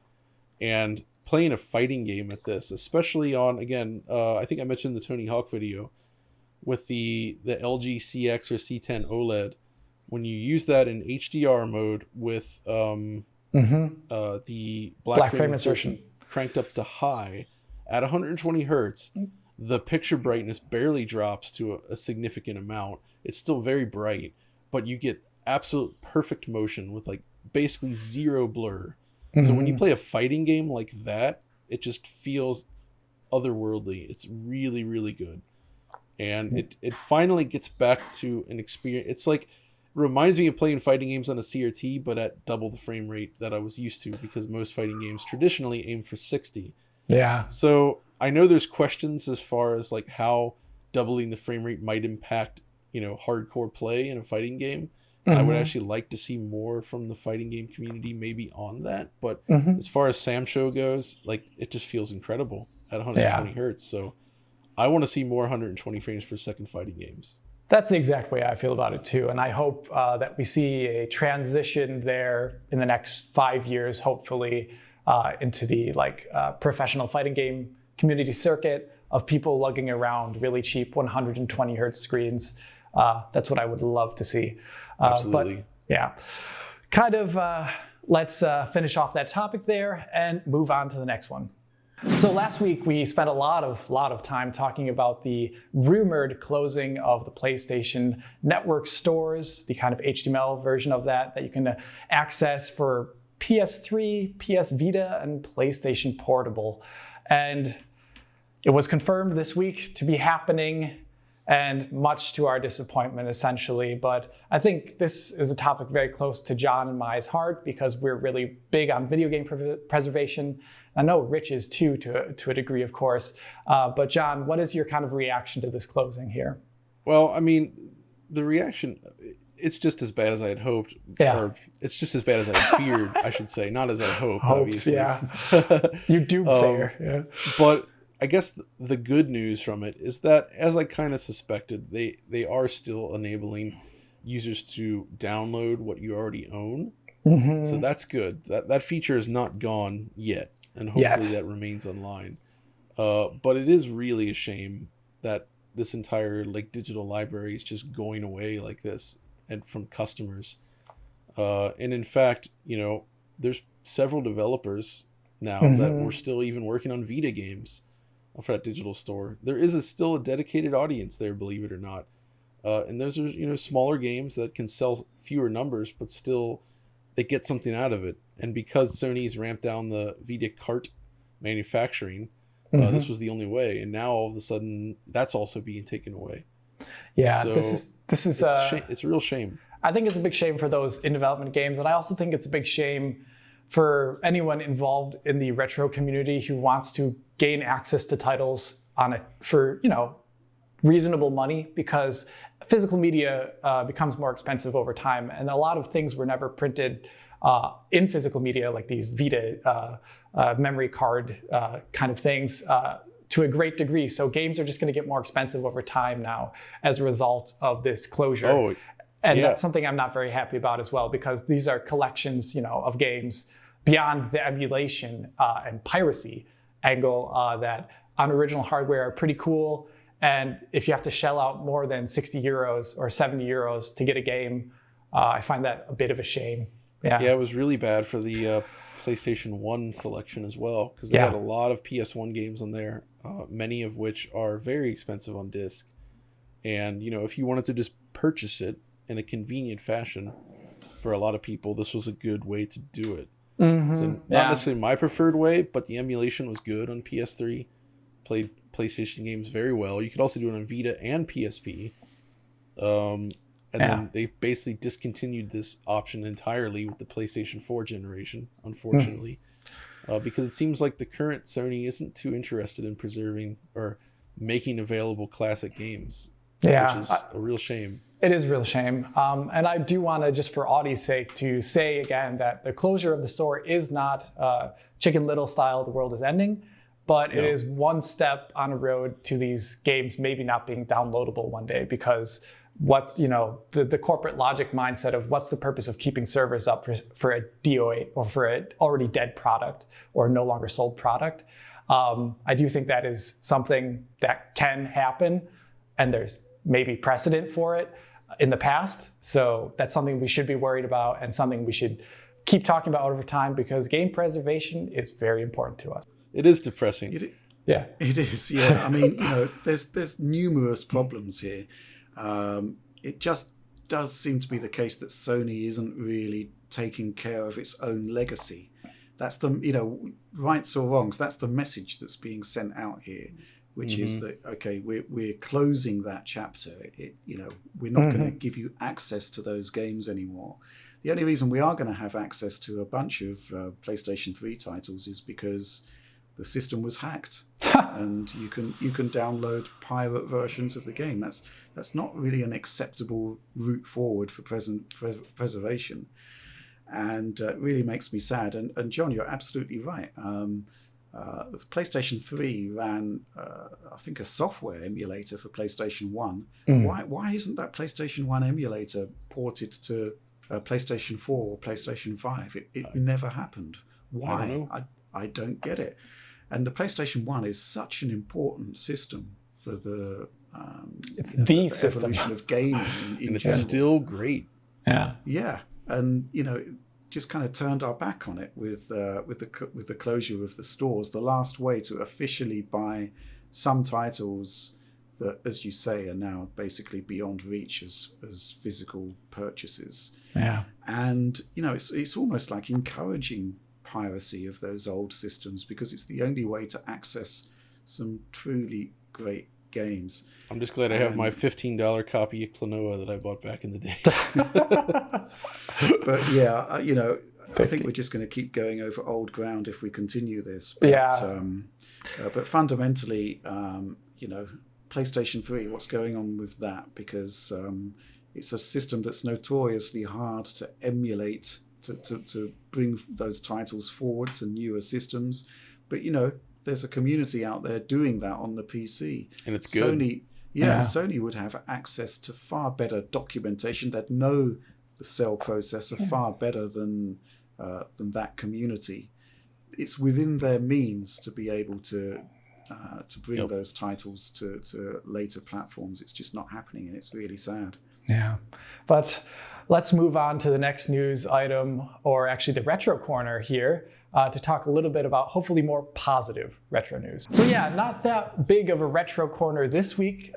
and playing a fighting game at this, especially on, again, I think I mentioned the Tony Hawk video with the LG CX or C10 OLED. When you use that in HDR mode with the black frame insertion cranked up to high at 120 hertz, the picture brightness barely drops to a significant amount. It's still very bright, but you get absolute perfect motion with basically zero blur. So when you play a fighting game like that, it just feels otherworldly. It's really, really good. And it finally gets back to an experience. It's like, it reminds me of playing fighting games on a CRT, but at double the frame rate that I was used to, because most fighting games traditionally aim for 60. Yeah. So I know there's questions as far as like how doubling the frame rate might impact, hardcore play in a fighting game. I would actually like to see more from the fighting game community maybe on that. But as far as Sam Show goes, like, it just feels incredible at 120 hertz. So I want to see more 120 frames per second fighting games. That's the exact way I feel about it too. And I hope that we see a transition there in the next 5 years, hopefully, into the professional fighting game community circuit of people lugging around really cheap 120 hertz screens. That's what I would love to see. Absolutely. But yeah, kind of let's finish off that topic there and move on to the next one. So last week we spent a lot of time talking about the rumored closing of the PlayStation Network stores, the kind of HTML version of that you can access for PS3, PS Vita, and PlayStation Portable. And it was confirmed this week to be happening, and much to our disappointment, essentially. But I think this is a topic very close to John and my heart, because we're really big on video game preservation. I know Rich is too, to a degree, of course. But John, what is your kind of reaction to this closing here? Well, I mean, the reaction, it's just as bad as I had hoped. Yeah. Or it's just as bad as I feared, I should say. Not as I hoped, obviously. Yeah. You doomsayer. Yeah. But I guess the good news from it is that, as I kind of suspected, they are still enabling users to download what you already own. So that's good. That feature is not gone yet, and hopefully that remains online. But it is really a shame that this entire digital library is just going away like this, and from customers. And in fact, there's several developers now that were still even working on Vita games for that digital store. There is still a dedicated audience there, believe it or not. And those are, smaller games that can sell fewer numbers, but still they get something out of it. And because Sony's ramped down the Vita cart manufacturing, this was the only way. And now all of a sudden that's also being taken away. Yeah, so this is it's a real shame. I think it's a big shame for those in development games. And I also think it's a big shame for anyone involved in the retro community who wants to gain access to titles for reasonable money, because physical media becomes more expensive over time, and a lot of things were never printed in physical media, like these Vita memory card kind of things, to a great degree. So games are just going to get more expensive over time now as a result of this closure. And that's something I'm not very happy about as well, because these are collections, of games beyond the emulation and piracy angle that on original hardware are pretty cool. And if you have to shell out more than 60 euros or 70 euros to get a game, I find that a bit of a shame. Yeah, it was really bad for the PlayStation 1 selection as well, because they had a lot of PS1 games on there, many of which are very expensive on disc. And, if you wanted to just purchase it in a convenient fashion, for a lot of people, this was a good way to do it. So not necessarily my preferred way, but the emulation was good on PS3. Played PlayStation games very well. You could also do it on Vita and PSP. Then they basically discontinued this option entirely with the PlayStation 4 generation, unfortunately. Because it seems like the current Sony isn't too interested in preserving or making available classic games. Yeah. Which is a real shame. It is a real shame. And I do want to, just for Audie's sake, to say again that the closure of the store is not Chicken Little style, the world is ending, but it is one step on a road to these games maybe not being downloadable one day, because the corporate logic mindset of what's the purpose of keeping servers up for a DOA or for an already dead product or no longer sold product. I do think that is something that can happen, and there's maybe precedent for it in the past. So that's something we should be worried about, and something we should keep talking about over time, because game preservation is very important to us. It is depressing. It is. Yeah. I mean, there's numerous problems here. It just does seem to be the case that Sony isn't really taking care of its own legacy. that's the, you know, rights or wrongs, that's the message that's being sent out here, which is that, okay, we're closing that chapter. You know, we're not going to give you access to those games anymore. The only reason we are going to have access to a bunch of PlayStation 3 titles is because the system was hacked, and you can download pirate versions of the game. That's not really an acceptable route forward for preservation, and it really makes me sad. And John, you're absolutely right. The PlayStation 3 ran, I think, a software emulator for PlayStation 1. Why isn't that PlayStation 1 emulator ported to PlayStation 4 or PlayStation 5? It never happened. Why? I don't get it. And the PlayStation 1 is such an important system for the the system. Evolution of gaming in and it's general. still great. Yeah, and you know, just kind of turned our back on it with the closure of the stores. The last way to officially buy some titles that, as you say, are now basically beyond reach as physical purchases. Yeah, and you know, it's almost like encouraging piracy of those old systems because it's the only way to access some truly great games. I'm just glad I have my $15 copy of Klonoa that I bought back in the day. But yeah, you know, 50. I think we're just going to keep going over old ground if we continue this. But, but fundamentally, you know, PlayStation 3, what's going on with that? Because it's a system that's notoriously hard to emulate, to bring those titles forward to newer systems. But, you know, there's a community out there doing that on the PC. And it's good. Sony would have access to far better documentation. They'd know the cell processor far better than that community. It's within their means to be able to bring those titles to later platforms. It's just not happening, and it's really sad. Yeah, but let's move on to the next news item, or actually the retro corner here, to talk a little bit about hopefully more positive retro news. So yeah, not that big of a retro corner this week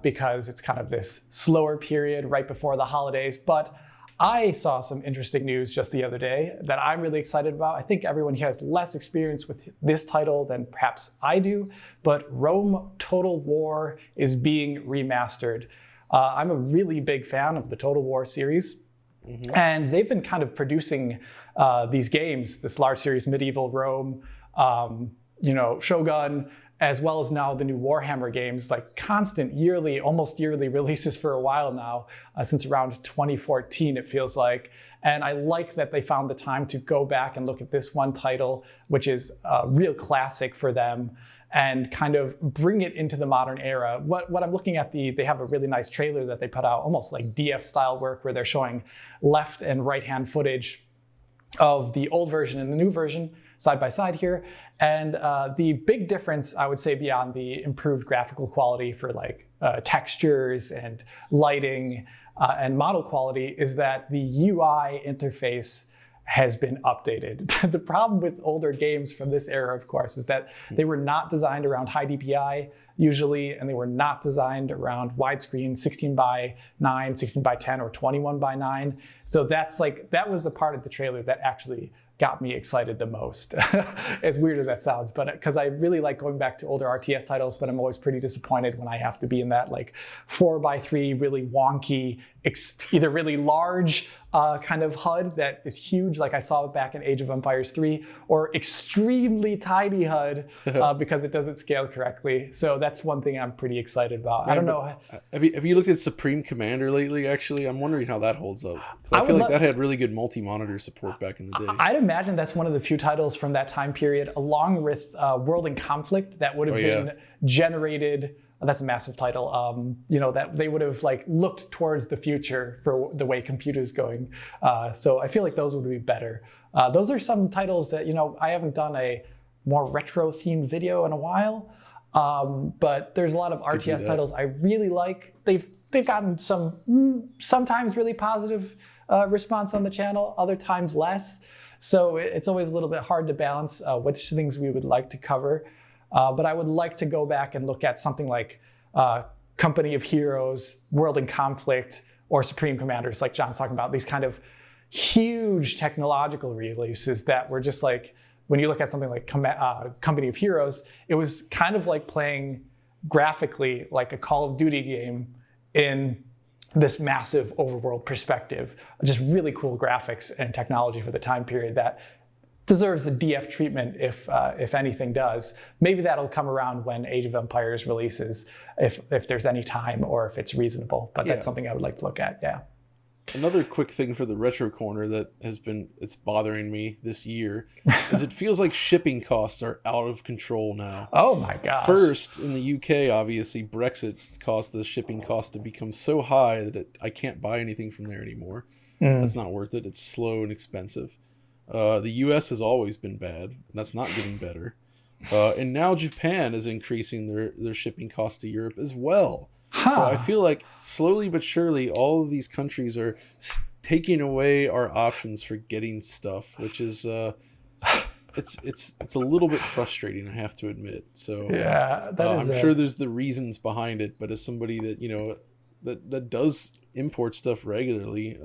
because it's kind of this slower period right before the holidays, but I saw some interesting news just the other day that I'm really excited about. I think everyone here has less experience with this title than perhaps I do, but Rome Total War is being remastered. I'm a really big fan of the Total War series, and they've been kind of producing these games, this large series, Medieval Rome, Shogun, as well as now the new Warhammer games, like constant yearly, almost yearly releases for a while now, since around 2014, it feels like. And I like that they found the time to go back and look at this one title, which is a real classic for them, and kind of bring it into the modern era. What I'm looking at, they have a really nice trailer that they put out, almost like DF style work, where they're showing left and right hand footage of the old version and the new version side by side here. And the big difference, I would say, beyond the improved graphical quality for like textures and lighting and model quality, is that the UI interface has been updated. The problem with older games from this era, of course, is that they were not designed around high DPI usually, and they were not designed around widescreen 16:9, 16:10, or 21:9. So that was the part of the trailer that actually got me excited the most. As weird as that sounds, but because I really like going back to older RTS titles, but I'm always pretty disappointed when I have to be in that like 4:3 really wonky, either really large kind of HUD that is huge, like I saw back in Age of Empires 3, or extremely tiny HUD because it doesn't scale correctly. So that's one thing I'm pretty excited about. I don't know. Have you looked at Supreme Commander lately, actually? I'm wondering how that holds up. I feel like that had really good multi-monitor support back in the day. I'd imagine that's one of the few titles from that time period, along with World in Conflict, that would have been generated. That's a massive title. That they would have like looked towards the future for the way computers going. So I feel like those would be better. Those are some titles that, I haven't done a more retro themed video in a while. But there's a lot of RTS titles I really like. They've gotten sometimes really positive response on the channel, other times less. So it's always a little bit hard to balance which things we would like to cover. But I would like to go back and look at something like Company of Heroes, World in Conflict, or Supreme Commanders, like John's talking about, these kind of huge technological releases that were just like when you look at something like Company of Heroes, it was kind of like playing graphically like a Call of Duty game in this massive overworld perspective. Just really cool graphics and technology for the time period that deserves a DF treatment if anything does. Maybe that'll come around when Age of Empires releases, if there's any time or if it's reasonable. But that's something I would like to look at, yeah. Another quick thing for the retro corner that it's bothering me this year is it feels like shipping costs are out of control now. Oh my gosh. First, in the UK, obviously, Brexit caused the shipping cost to become so high that I can't buy anything from there anymore. That's not worth it. It's slow and expensive. The US has always been bad, and that's not getting better. And now Japan is increasing their shipping costs to Europe as well. So I feel like slowly but surely all of these countries are taking away our options for getting stuff, which is it's a little bit frustrating, I have to admit. So yeah, I'm sure there's the reasons behind it, but as somebody that that does import stuff regularly,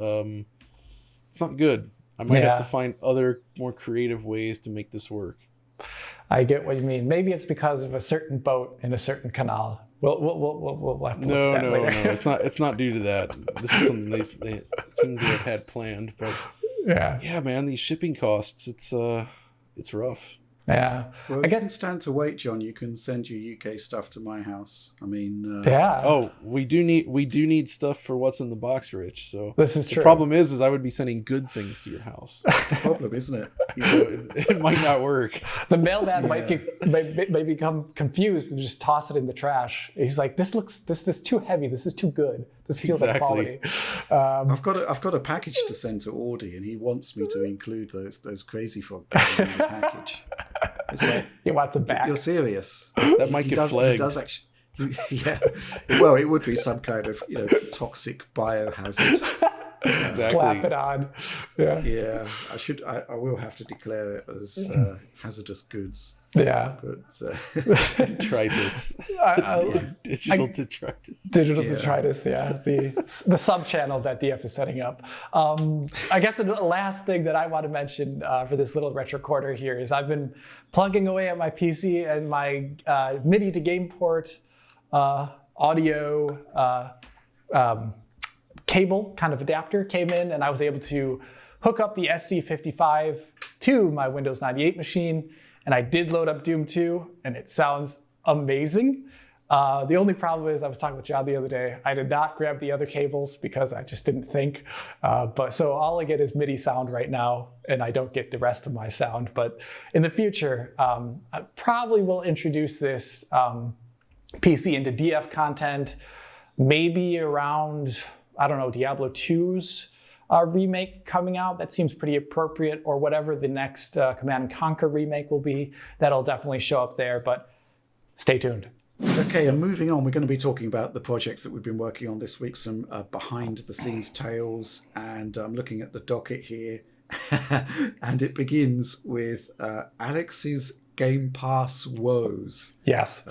it's not good. I might have to find other more creative ways to make this work. I get what you mean. Maybe it's because of a certain boat in a certain canal. We'll have to look at that later. No, it's not due to that. This is something they seem to have had planned. But yeah, man, these shipping costs, it's rough. Yeah. Well, I can stand to wait, John. You can send your UK stuff to my house. I mean, Oh, we do need stuff for what's in the box, Rich. So this is true. The problem is I would be sending good things to your house. That's the problem, isn't it? It might not work. The mailman may become confused and just toss it in the trash. He's like, this is too heavy. This is too good. This feels like quality. I've got a package to send to Audie, and he wants me to include those Crazy Frog packets in the package. It's like, he wants it back. You're serious? That might get flagged. He does actually. Yeah. Well, it would be some kind of toxic biohazard. Exactly. Slap it on. Yeah. Yeah. I will have to declare it as hazardous goods. Yeah. But detritus. Digital detritus. Digital detritus, yeah. The sub-channel that DF is setting up. I guess the last thing that I want to mention for this little retro quarter here is I've been plugging away at my PC, and my MIDI to game port audio cable kind of adapter came in, and I was able to hook up the SC55 to my Windows 98 machine. And I did load up Doom 2, and it sounds amazing. The only problem is, I was talking with John the other day, I did not grab the other cables because I just didn't think. But so all I get is MIDI sound right now, and I don't get the rest of my sound. But in the future, I probably will introduce this PC into DF content, maybe around, I don't know, Diablo 2's remake coming out. That seems pretty appropriate, or whatever the next Command & Conquer remake will be. That'll definitely show up there, but stay tuned. Okay, and moving on, we're going to be talking about the projects that we've been working on this week, some behind-the-scenes tales, and I'm looking at the docket here, and it begins with Alex's Game Pass Woes. Yes.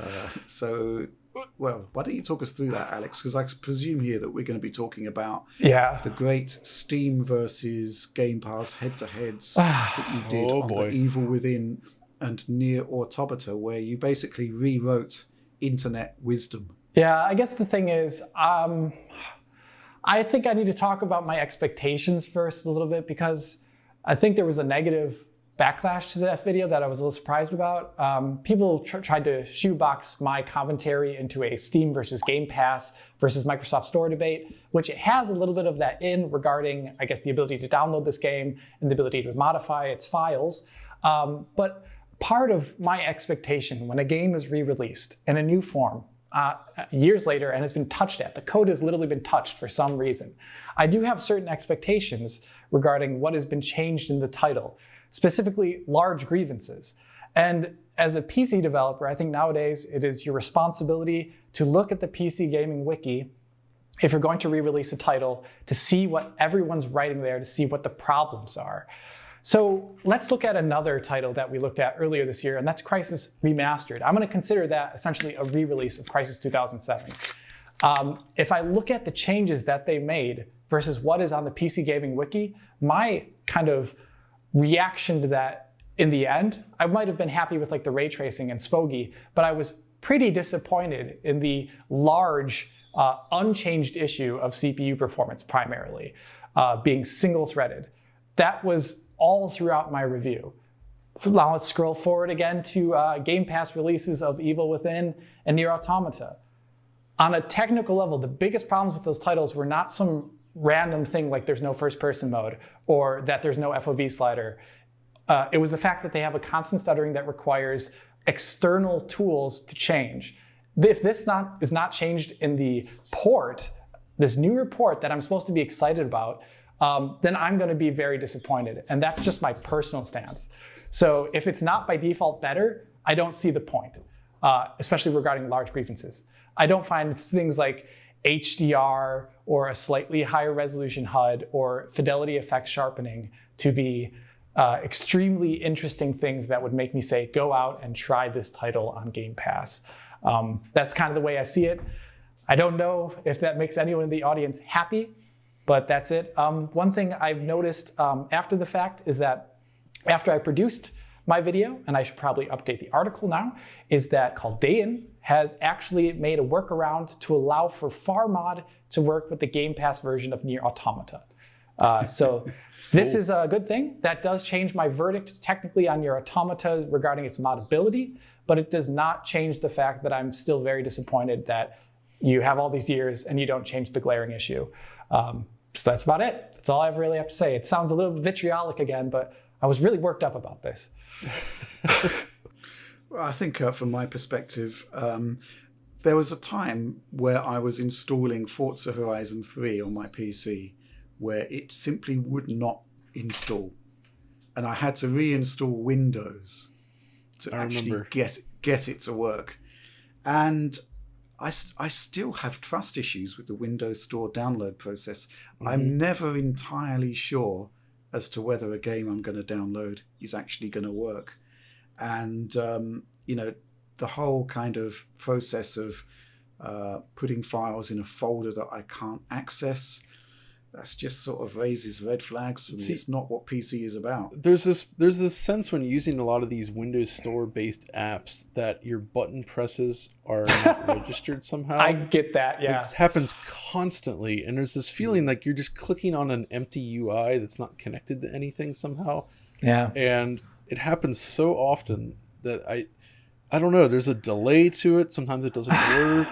Well, why don't you talk us through that, Alex? Because I presume here that we're going to be talking about the great Steam versus Game Pass head-to-heads that you did on The Evil Within and Nier Automata, where you basically rewrote internet wisdom. Yeah, I guess the thing is, I think I need to talk about my expectations first a little bit, because I think there was a negative backlash to that video that I was a little surprised about. People tried to shoebox my commentary into a Steam versus Game Pass versus Microsoft Store debate, which has a little bit of that in regarding, I guess, the ability to download this game and the ability to modify its files. But part of my expectation when a game is re-released in a new form years later and has been touched at, the code has literally been touched for some reason, I do have certain expectations regarding what has been changed in the title, specifically large grievances. And as a PC developer, I think nowadays it is your responsibility to look at the PC gaming wiki if you're going to re-release a title, to see what everyone's writing there, to see what the problems are. So let's look at another title that we looked at earlier this year, and that's Crysis Remastered. I'm going to consider that essentially a re-release of Crysis 2007. If I look at the changes that they made versus what is on the PC gaming wiki, my kind of reaction to that in the end, I might have been happy with like the ray tracing and Svogi, but I was pretty disappointed in the large, unchanged issue of CPU performance primarily, being single-threaded. That was all throughout my review. Now let's scroll forward again to Game Pass releases of Evil Within and Nier Automata. On a technical level, the biggest problems with those titles were not some random thing like there's no first-person mode or that there's no FOV slider. It was the fact that they have a constant stuttering that requires external tools to change. If this is not changed in the port, this newer port that I'm supposed to be excited about, then I'm going to be very disappointed. And that's just my personal stance. So if it's not by default better, I don't see the point, especially regarding large grievances. I don't find things like HDR or a slightly higher resolution HUD or fidelity effect sharpening to be extremely interesting things that would make me say, go out and try this title on Game Pass. That's kind of the way I see it. I don't know if that makes anyone in the audience happy, but that's it. One thing I've noticed after the fact is that after I produced my video, and I should probably update the article now, is that Caldean has actually made a workaround to allow for FarMod to work with the Game Pass version of Nier Automata. So this is a good thing. That does change my verdict technically on Nier Automata regarding its modability, but it does not change the fact that I'm still very disappointed that you have all these years and you don't change the glaring issue. So that's about it. That's all I really have to say. It sounds a little vitriolic again, but I was really worked up about this. Well, I think from my perspective, there was a time where I was installing Forza Horizon 3 on my PC where it simply would not install. And I had to reinstall Windows to actually get it to work. And I still have trust issues with the Windows Store download process. Mm-hmm. I'm never entirely sure as to whether a game I'm going to download is actually going to work. And, the whole kind of process of putting files in a folder that I can't access, that's just sort of raises red flags for me. It's not what PC is about. There's this sense when using a lot of these Windows Store based apps that your button presses are not registered somehow. I get that, yeah. It happens constantly, and there's this feeling like you're just clicking on an empty UI that's not connected to anything somehow. Yeah. And it happens so often that I don't know, there's a delay to it. Sometimes it doesn't work.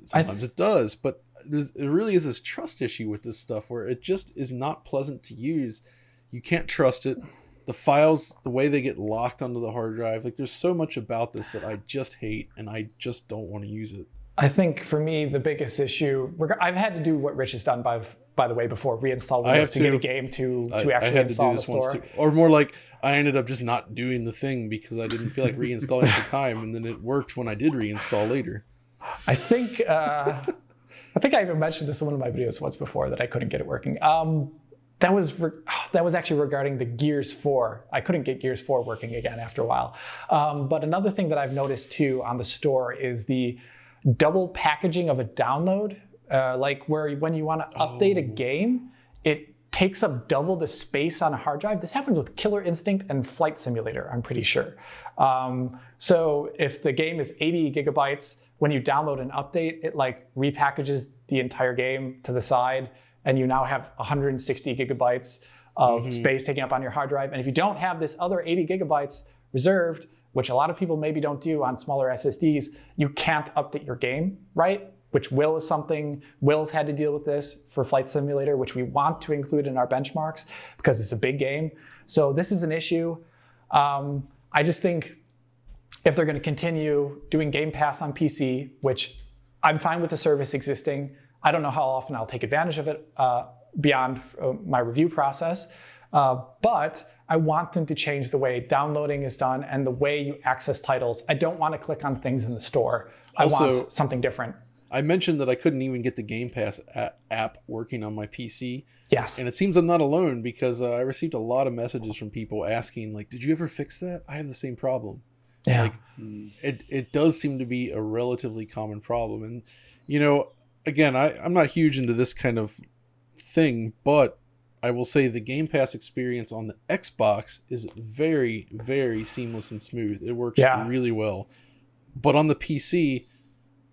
Sometimes it does, but it really is this trust issue with this stuff where it just is not pleasant to use. You can't trust it. The files, the way they get locked onto the hard drive, like there's so much about this that I just hate and I just don't want to use it. I think for me, the biggest issue, I've had to do what Rich has done by the way before, reinstall Windows to get a game to actually install the store. Or more like I ended up just not doing the thing because I didn't feel like reinstalling at the time, and then it worked when I did reinstall later. I think I even mentioned this in one of my videos once before that I couldn't get it working. That was actually regarding the Gears 4. I couldn't get Gears 4 working again after a while. But another thing that I've noticed too on the store is the double packaging of a download. Like where when you want to update a game, it takes up double the space on a hard drive. This happens with Killer Instinct and Flight Simulator, I'm pretty sure. So if the game is 80 gigabytes, when you download an update, it like repackages the entire game to the side, and you now have 160 gigabytes of space taken up on your hard drive. And if you don't have this other 80 gigabytes reserved, which a lot of people maybe don't do on smaller SSDs, you can't update your game, right? Which Will's had to deal with this for Flight Simulator, which we want to include in our benchmarks because it's a big game. So this is an issue. I just think if they're going to continue doing Game Pass on PC, which I'm fine with the service existing, I don't know how often I'll take advantage of it beyond my review process, but I want them to change the way downloading is done and the way you access titles. I don't want to click on things in the store. I want something different. I mentioned that I couldn't even get the Game Pass app working on my PC. Yes. And it seems I'm not alone because I received a lot of messages from people asking, like, did you ever fix that? I have the same problem. Yeah. Like, it does seem to be a relatively common problem. And, again, I'm not huge into this kind of thing, but I will say the Game Pass experience on the Xbox is very, very seamless and smooth. It works really well. But on the PC,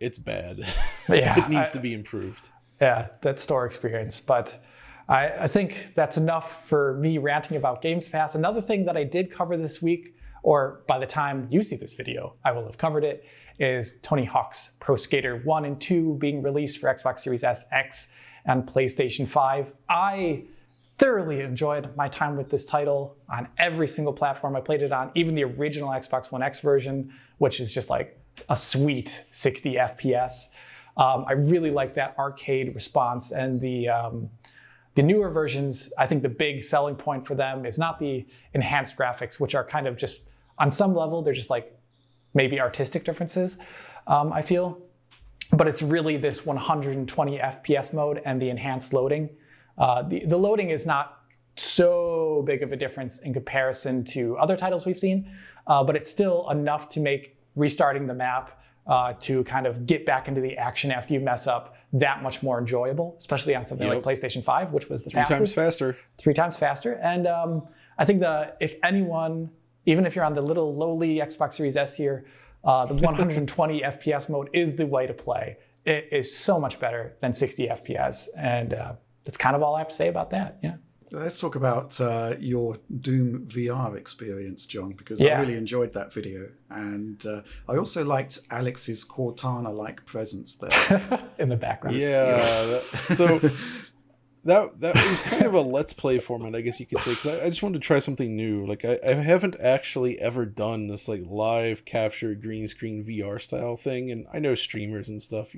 it's bad. Yeah, it needs to be improved. Yeah, that store experience. But I think that's enough for me ranting about Games Pass. Another thing that I did cover this week, or by the time you see this video, I will have covered it, is Tony Hawk's Pro Skater 1 and 2 being released for Xbox Series S, X, and PlayStation 5. I thoroughly enjoyed my time with this title on every single platform I played it on, even the original Xbox One X version, which is just like a sweet 60 FPS. I really like that arcade response, and the newer versions, I think the big selling point for them is not the enhanced graphics, which are kind of just, on some level, they're just like maybe artistic differences, I feel. But it's really this 120 FPS mode and the enhanced loading. The loading is not so big of a difference in comparison to other titles we've seen, but it's still enough to make restarting the map to kind of get back into the action after you mess up that much more enjoyable, especially on something like PlayStation 5, which was the fastest. 3 times 3 times faster. faster. And I think if anyone, even if you're on the little lowly Xbox Series S here, the 120 FPS mode is the way to play. It is so much better than 60 FPS. And that's kind of all I have to say about that. Yeah. Let's talk about your Doom VR experience, John, because I really enjoyed that video. And I also liked Alex's Cortana-like presence there. In the background. Yeah. That was kind of a Let's Play format, I guess you could say, because I just wanted to try something new. Like, I haven't actually ever done this, like, live capture green screen VR style thing. And I know streamers and stuff,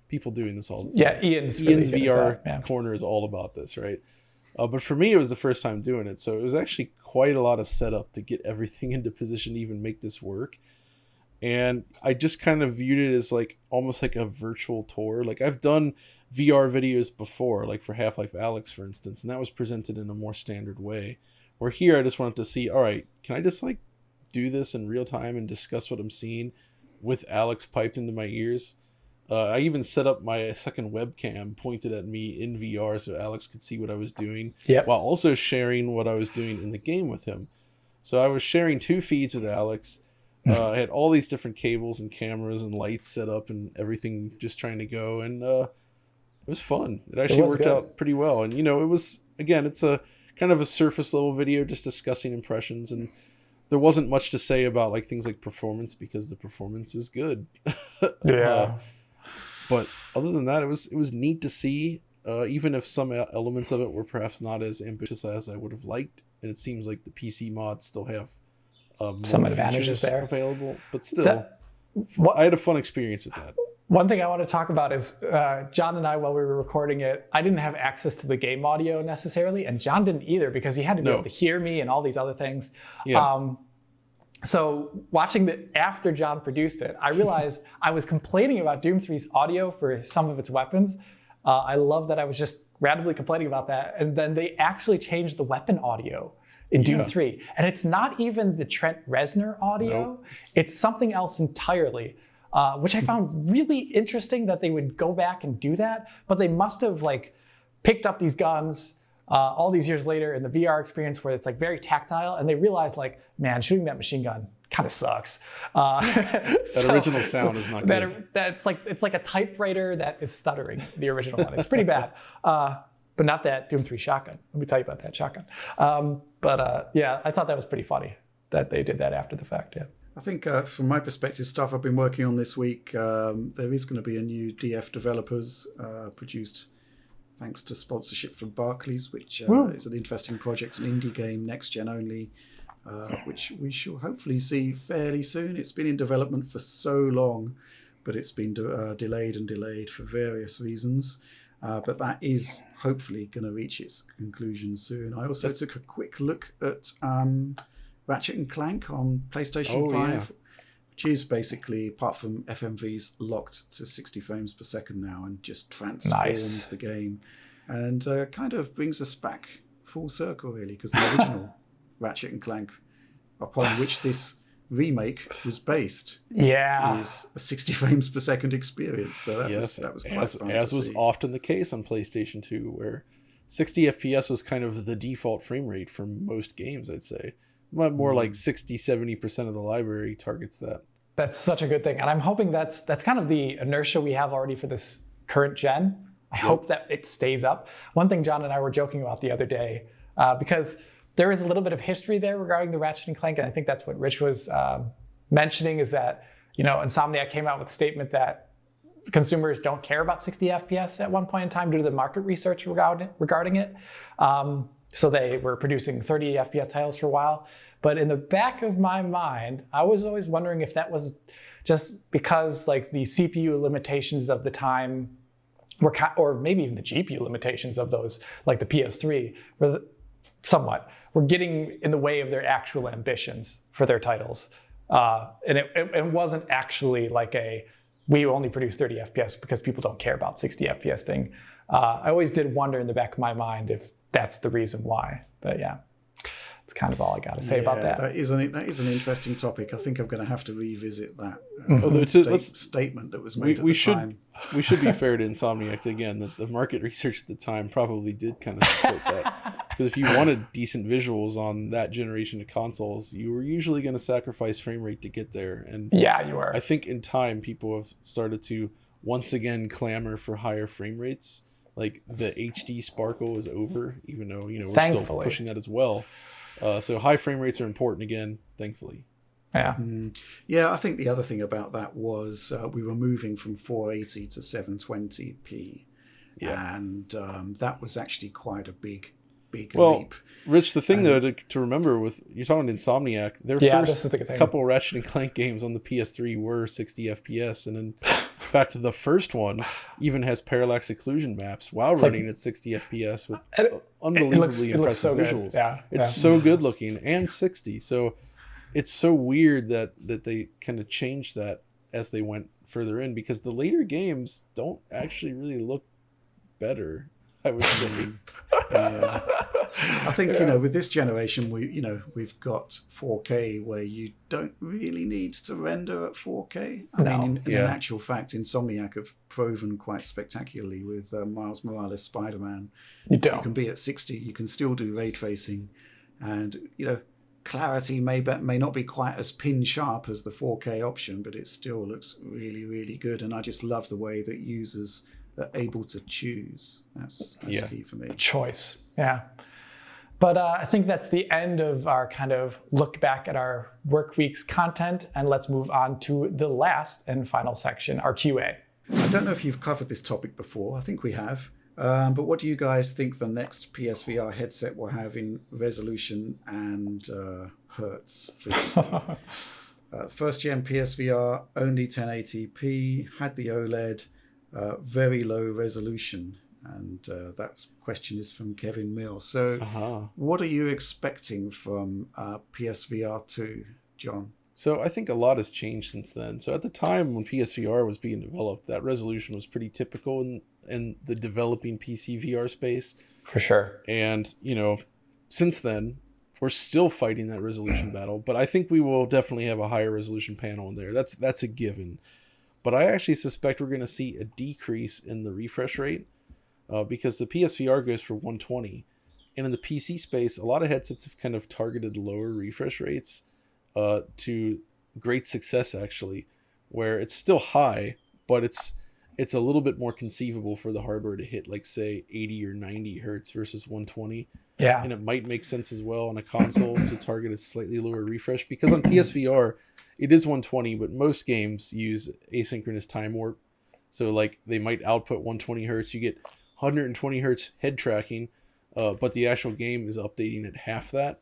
people doing this all the time. Yeah, Ian's VR corner is all about this, right? But for me, it was the first time doing it. So it was actually quite a lot of setup to get everything into position to even make this work. And I just kind of viewed it as like almost like a virtual tour. Like I've done VR videos before, like for Half-Life Alyx, for instance, and that was presented in a more standard way. Where here, I just wanted to see, all right, can I just like do this in real time and discuss what I'm seeing with Alyx piped into my ears? I even set up my second webcam pointed at me in VR so Alyx could see what I was doing, while also sharing what I was doing in the game with him. So I was sharing 2 feeds with Alyx. I had all these different cables and cameras and lights set up and everything just trying to go. And it was fun. It actually worked out pretty well. And, you know, it was, again, it's a kind of a surface level video just discussing impressions. And there wasn't much to say about like things like performance because the performance is good. But other than that, it was neat to see, even if some elements of it were perhaps not as ambitious as I would have liked. And it seems like the PC mods still have some advantages there available. But still, I had a fun experience with that. One thing I want to talk about is John and I, while we were recording it, I didn't have access to the game audio necessarily. And John didn't either because he had to be able to hear me and all these other things. Yeah. So watching after John produced it, I realized I was complaining about Doom 3's audio for some of its weapons. I love that I was just randomly complaining about that. And then they actually changed the weapon audio in Doom 3. And it's not even the Trent Reznor audio. It's something else entirely, which I found really interesting that they would go back and do that. But they must have like picked up these guns all these years later in the VR experience where it's like very tactile, and they realized like, man, shooting that machine gun kind of sucks. That original sound is not good. It's like a typewriter that is stuttering, the original one. It's pretty bad. But not that Doom 3 shotgun. Let me tell you about that shotgun. Yeah, I thought that was pretty funny that they did that after the fact, yeah. I think from my perspective, stuff I've been working on this week, there is going to be a new DF Developers produced thanks to sponsorship from Barclays, which is an interesting project, an indie game, next gen only, which we shall hopefully see fairly soon. It's been in development for so long, but it's been delayed for various reasons. But that is hopefully going to reach its conclusion soon. I also took a quick look at Ratchet & Clank on PlayStation 5, which is basically, apart from FMVs, locked to 60 frames per second now and just transforms the game. And kind of brings us back full circle, really, because the original Ratchet & Clank, upon which this remake was based, is a 60 frames per second experience. So that was quite fun as to was see. often the case on PlayStation 2, where 60 FPS was kind of the default frame rate for most games, I'd say. More like 60-70% of the library targets that. That's such a good thing. And I'm hoping that's kind of the inertia we have already for this current gen. I hope that it stays up. One thing John and I were joking about the other day, because there is a little bit of history there regarding the Ratchet and Clank, and I think that's what Rich was mentioning, is that, Insomniac came out with a statement that consumers don't care about 60 FPS at one point in time due to the market research regarding it. So they were producing 30 FPS titles for a while. But in the back of my mind, I was always wondering if that was just because like the CPU limitations of the time were, or maybe even the GPU limitations of those, like the PS3, were getting in the way of their actual ambitions for their titles. And it wasn't actually like we only produce 30 FPS because people don't care about 60 FPS thing. I always did wonder in the back of my mind if that's the reason why. But yeah, that's kind of all I got to say about that. That is an interesting topic. I think I'm going to have to revisit that statement that was made at the time. We should be fair to Insomniac again, that the market research at the time probably did kind of support that. Because if you wanted decent visuals on that generation of consoles, you were usually going to sacrifice frame rate to get there. And yeah, you were. I think in time, people have started to once again clamor for higher frame rates. Like the HD sparkle is over, even though, we're thankfully still pushing that as well. So high frame rates are important again, thankfully. Yeah. Yeah, I think the other thing about that was we were moving from 480 to 720p. Yeah. And that was actually quite a big leap. Rich, the thing though to remember with, you're talking Insomniac, their first couple Ratchet and Clank games on the PS3 were 60 FPS, and in fact the first one even has parallax occlusion maps while running at 60 FPS with unbelievably impressive visuals. It's so good looking, and 60. So it's so weird that they kind of changed that as they went further in, because the later games don't actually really look better, I would say. I think with this generation we've got 4K where you don't really need to render at 4K. I mean, in actual fact, Insomniac have proven quite spectacularly with Miles Morales Spider-Man. You can be at 60, you can still do ray tracing, and clarity may not be quite as pin sharp as the 4K option, but it still looks really, really good. And I just love the way that users are able to choose. That's key for me. Choice, yeah. But I think that's the end of our kind of look back at our work week's content, and let's move on to the last and final section, our QA. I don't know if you've covered this topic before. I think we have. But what do you guys think the next PSVR headset will have in resolution and hertz frequency? First gen PSVR, only 1080p, had the OLED, very low resolution. And that question is from Kevin Mills. So what are you expecting from PSVR 2, John? So I think a lot has changed since then. So at the time when PSVR was being developed, that resolution was pretty typical in the developing PC VR space. For sure. And, since then, we're still fighting that resolution battle. But I think we will definitely have a higher resolution panel in there. That's a given. But I actually suspect we're going to see a decrease in the refresh rate. Because the PSVR goes for 120, and in the PC space, a lot of headsets have kind of targeted lower refresh rates to great success, actually, where it's still high, but it's a little bit more conceivable for the hardware to hit, like, say, 80 or 90 hertz versus 120. Yeah. And it might make sense as well on a console to target a slightly lower refresh, because on PSVR, it is 120, but most games use asynchronous time warp. So, like, they might output 120 hertz. You get 120 hertz head tracking, but the actual game is updating at half that,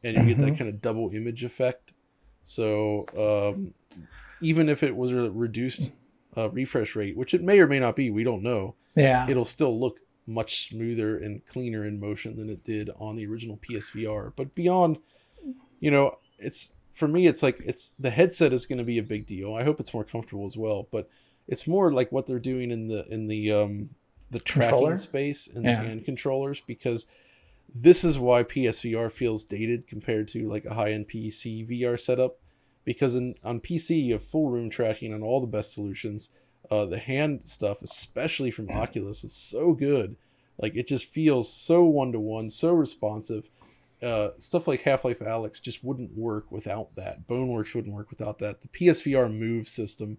and you get that kind of double image effect. So even if it was a reduced refresh rate, which it may or may not be, we don't know, it'll still look much smoother and cleaner in motion than it did on the original PSVR. But beyond, it's, for me, it's like, the headset is going to be a big deal. I hope it's more comfortable as well, but it's more like what they're doing in the tracking space and the hand controllers, because this is why PSVR feels dated compared to like a high-end PC VR setup, because on PC you have full room tracking on all the best solutions. The hand stuff, especially from Oculus, is so good, Like, it just feels so one-to-one, so responsive. Stuff like Half-Life Alyx just wouldn't work without that. Boneworks wouldn't work without that. The PSVR move system,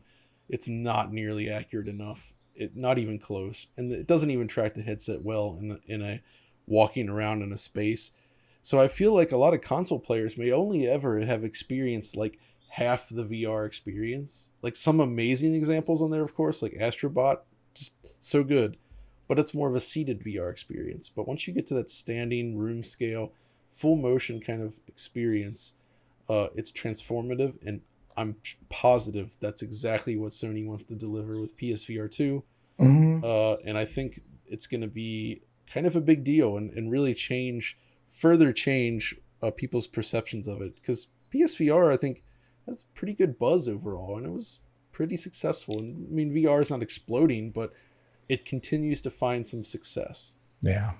it's not nearly accurate enough. Not even close. And it doesn't even track the headset well in a walking around in a space. So I feel like a lot of console players may only ever have experienced like half the VR experience. Like, some amazing examples on there, of course, like Astrobot, just so good. But it's more of a seated VR experience. But once you get to that standing room scale, full motion kind of experience, it's transformative, and I'm positive that's exactly what Sony wants to deliver with PSVR 2. And I think it's going to be kind of a big deal and really further change people's perceptions of it, because PSVR, I think, has pretty good buzz overall, and it was pretty successful. And I mean, VR is not exploding, but it continues to find some success. Yeah.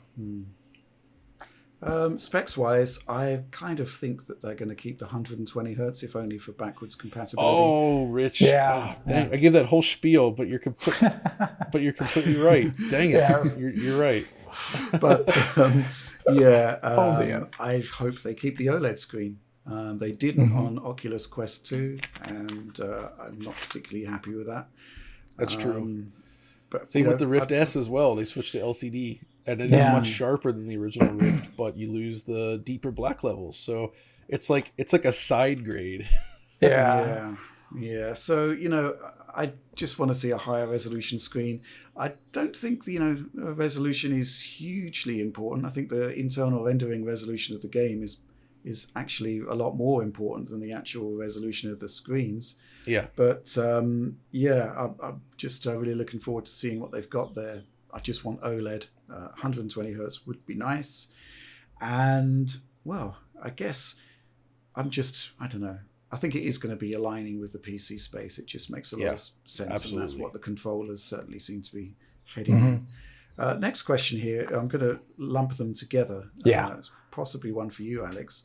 Specs wise, I kind of think that they're going to keep the 120 hertz, if only for backwards compatibility. Oh, Rich! Yeah, dang, I give that whole spiel, but you're completely right. Dang it, you're right. But I hope they keep the OLED screen. They didn't on Oculus Quest 2, and I'm not particularly happy with that. That's true. But same with the Rift S as well. They switched to LCD. And it is much sharper than the original Rift, but you lose the deeper black levels. So it's like a side grade. Yeah. So, I just want to see a higher resolution screen. I don't think the resolution is hugely important. I think the internal rendering resolution of the game is actually a lot more important than the actual resolution of the screens. Yeah. But I'm just really looking forward to seeing what they've got there. I just want OLED. 120 hertz would be nice. And, well, I guess I don't know. I think it is going to be aligning with the PC space. It just makes a lot of sense. Absolutely. And that's what the controllers certainly seem to be heading in. Next question here. I'm going to lump them together. Possibly one for you, Alex.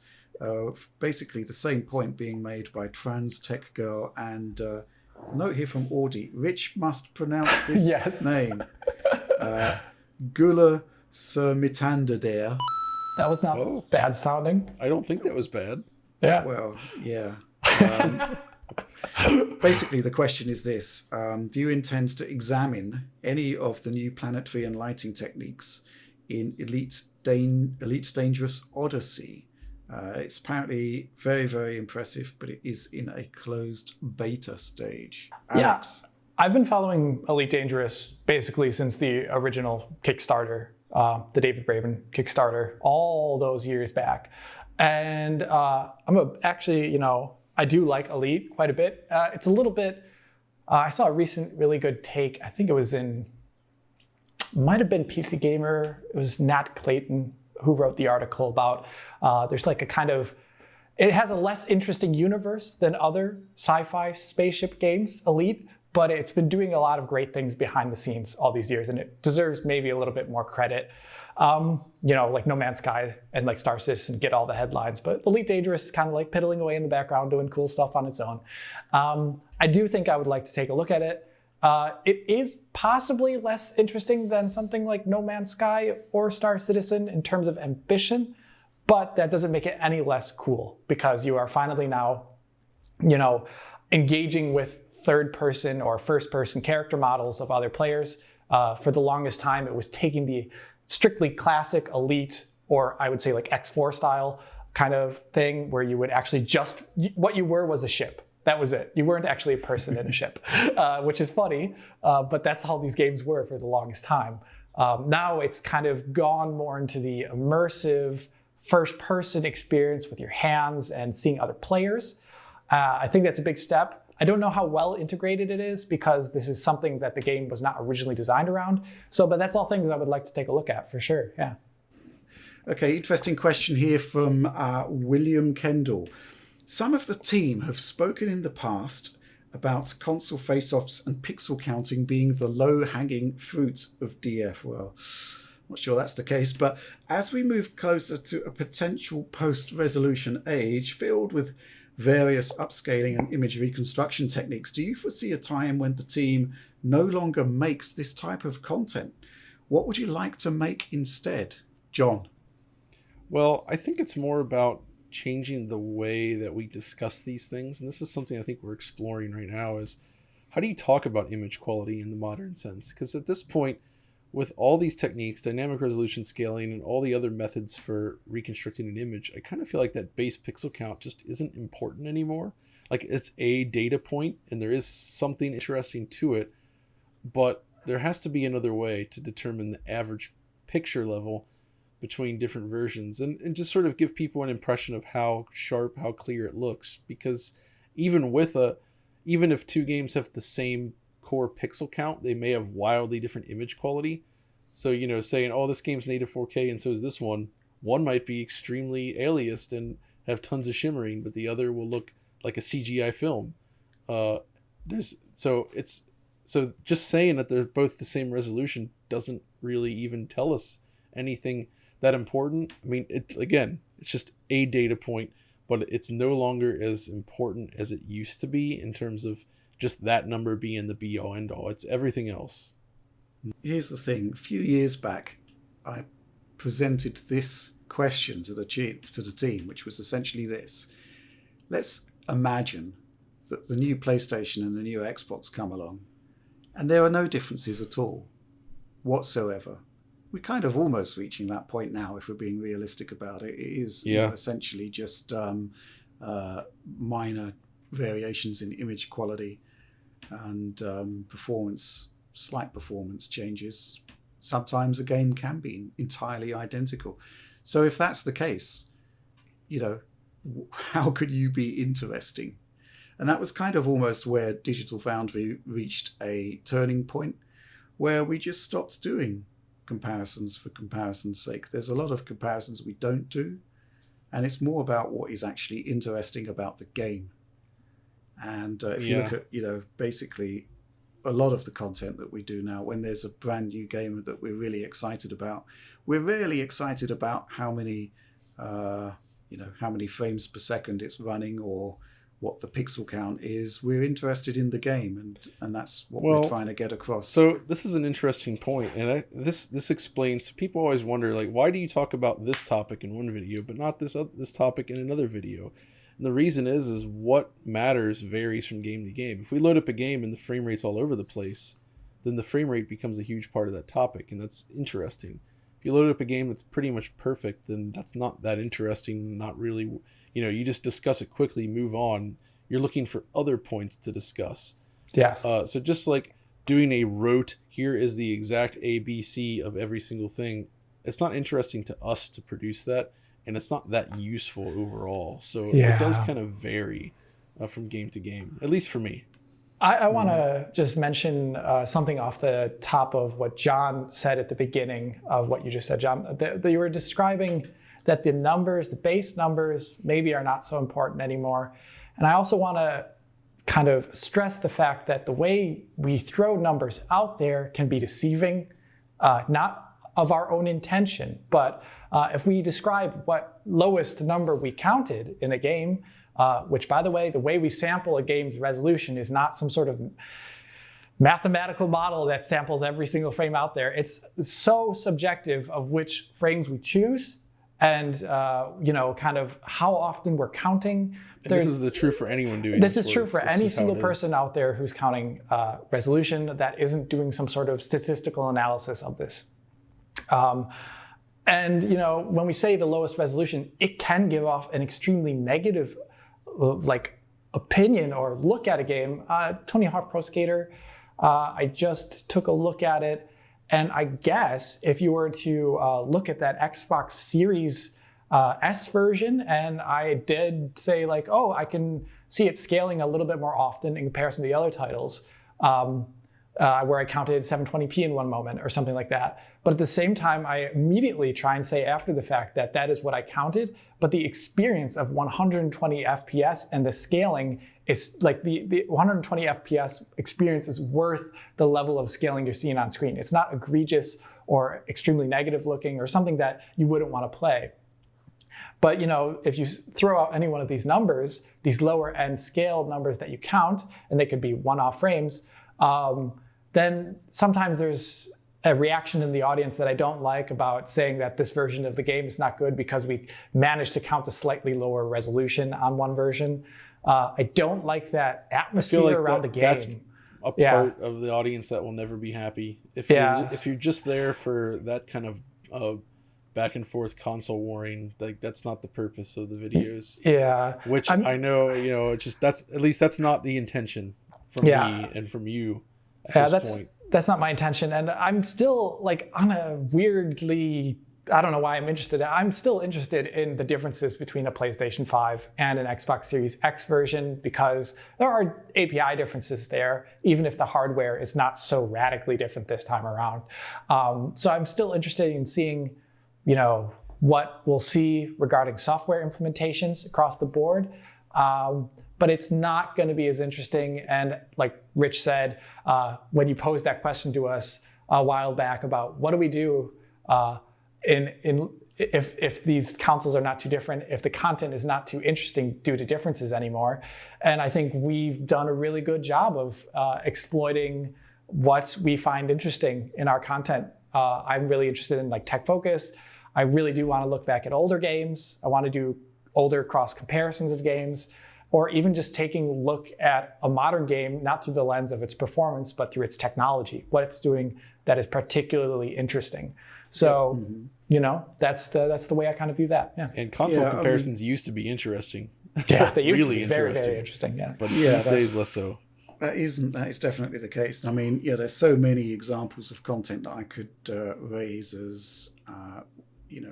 Basically, the same point being made by Trans Tech Girl and a note here from Audi. Rich must pronounce this name. Gula Surmitandadair. That was not bad sounding. I don't think that was bad. Yeah. Well, yeah. Basically, the question is this. Do you intend to examine any of the new planetary and lighting techniques in Elite Dangerous Odyssey? It's apparently very, very impressive, but it is in a closed beta stage. Alex? Yeah. I've been following Elite Dangerous basically since the original Kickstarter, the David Braben Kickstarter, all those years back. And I do like Elite quite a bit. It's a little bit, I saw a recent really good take. I think it was might have been PC Gamer. It was Nat Clayton who wrote the article about, there's like a kind of, it has a less interesting universe than other sci-fi spaceship games, Elite, but it's been doing a lot of great things behind the scenes all these years, and it deserves maybe a little bit more credit. Like No Man's Sky and like Star Citizen get all the headlines, but Elite Dangerous is kind of like piddling away in the background, doing cool stuff on its own. I do think I would like to take a look at it. It is possibly less interesting than something like No Man's Sky or Star Citizen in terms of ambition, but that doesn't make it any less cool, because you are finally now, engaging with third-person or first-person character models of other players. For the longest time, it was taking the strictly classic Elite, or I would say like X4 style kind of thing, where you would actually what you were was a ship. That was it. You weren't actually a person in a ship, which is funny, but that's how these games were for the longest time. Now it's kind of gone more into the immersive first-person experience with your hands and seeing other players. I think that's a big step. I don't know how well integrated it is, because this is something that the game was not originally designed around. But that's all things I would like to take a look at for sure. Yeah. Okay, interesting question here from William Kendall. Some of the team have spoken in the past about console face-offs and pixel counting being the low-hanging fruit of DF. Well, I'm not sure that's the case, but as we move closer to a potential post-resolution age filled with various upscaling and image reconstruction techniques, do you foresee a time when the team no longer makes this type of content? What would you like to make instead, John? Well, I think it's more about changing the way that we discuss these things. And this is something I think we're exploring right now is how do you talk about image quality in the modern sense? Because at this point, with all these techniques, dynamic resolution scaling, and all the other methods for reconstructing an image, I kind of feel like that base pixel count just isn't important anymore. Like it's a data point and there is something interesting to it, but there has to be another way to determine the average picture level between different versions and just sort of give people an impression of how sharp, how clear it looks. Because even if two games have the same core pixel count, they may have wildly different image quality. So, saying, oh, this game's native 4K and so is this one. One might be extremely aliased and have tons of shimmering, but the other will look like a CGI film. So just saying that they're both the same resolution doesn't really even tell us anything that important. I mean, it's just a data point, but it's no longer as important as it used to be in terms of just that number being the be all end all. It's everything else. Here's the thing. A few years back, I presented this question to the team, which was essentially this. Let's imagine that the new PlayStation and the new Xbox come along, and there are no differences at all whatsoever. We're kind of almost reaching that point now, if we're being realistic about it. It is essentially just minor variations in image quality and slight performance changes. Sometimes a game can be entirely identical. So if that's the case, how could you be interesting? And that was kind of almost where Digital Foundry reached a turning point where we just stopped doing comparisons for comparison's sake. There's a lot of comparisons we don't do, and it's more about what is actually interesting about the game. And if you look at, basically a lot of the content that we do now, when there's a brand new game that we're really excited about, we're really excited about how many frames per second it's running or what the pixel count is. We're interested in the game, and that's what we're trying to get across. So this is an interesting point, and this explains. People always wonder, like, why do you talk about this topic in one video but not this topic in another video? And the reason is what matters varies from game to game. If we load up a game and the frame rate's all over the place, then the frame rate becomes a huge part of that topic, and that's interesting. If you load up a game that's pretty much perfect, then that's not that interesting. Not really. You just discuss it quickly, move on. You're looking for other points to discuss. Yes. So just like doing a rote, here is the exact ABC of every single thing, it's not interesting to us to produce that, and it's not that useful overall. So it does kind of vary from game to game, at least for me. I want to just mention something off the top of what John said at the beginning of what you just said, John. You were describing that the base numbers maybe are not so important anymore. And I also want to kind of stress the fact that the way we throw numbers out there can be deceiving, not of our own intention, but if we describe what lowest number we counted in a game, which, by the way we sample a game's resolution is not some sort of mathematical model that samples every single frame out there. It's so subjective of which frames we choose and kind of how often we're counting. This is the true for anyone doing this. This is true for any single person out there who's counting resolution that isn't doing some sort of statistical analysis of this. And when we say the lowest resolution, it can give off an extremely negative opinion or look at a game. Tony Hawk Pro Skater, I just took a look at it. And I guess if you were to look at that Xbox Series S version, and I did say I can see it scaling a little bit more often in comparison to the other titles, where I counted 720p in one moment or something like that. But at the same time, I immediately try and say after the fact that is what I counted, but the experience of 120 FPS and the scaling is the 120 FPS experience is worth the level of scaling you're seeing on screen. It's not egregious or extremely negative looking or something that you wouldn't want to play. But if you throw out any one of these numbers, these lower end scale numbers that you count, and they could be one-off frames, then sometimes there's a reaction in the audience that I don't like about saying that this version of the game is not good because we managed to count a slightly lower resolution on one version. I don't like that atmosphere around the game. That's a part of the audience that will never be happy. If you're just there for that kind of back and forth console warring, like that's not the purpose of the videos. Yeah. Which I know, it's just that's not the intention from me and from you at this point. That's not my intention. And I'm still like on a weirdly, I don't know why I'm interested. I'm still interested in the differences between a PlayStation 5 and an Xbox Series X version because there are API differences there, even if the hardware is not so radically different this time around. So I'm still interested in seeing, what we'll see regarding software implementations across the board. But it's not going to be as interesting. And like Rich said, when you posed that question to us a while back about what do we do if these consoles are not too different, if the content is not too interesting due to differences anymore. And I think we've done a really good job of exploiting what we find interesting in our content. I'm really interested in like tech focused. I really do want to look back at older games. I want to do older cross comparisons of games, or even just taking a look at a modern game, not through the lens of its performance, but through its technology, what it's doing that is particularly interesting. So, that's the way I kind of view that. Yeah. And console comparisons used to be interesting. Yeah, they used really to be very, very interesting. Yeah. But these days, less so. That is definitely the case. I mean, there's so many examples of content that I could raise as,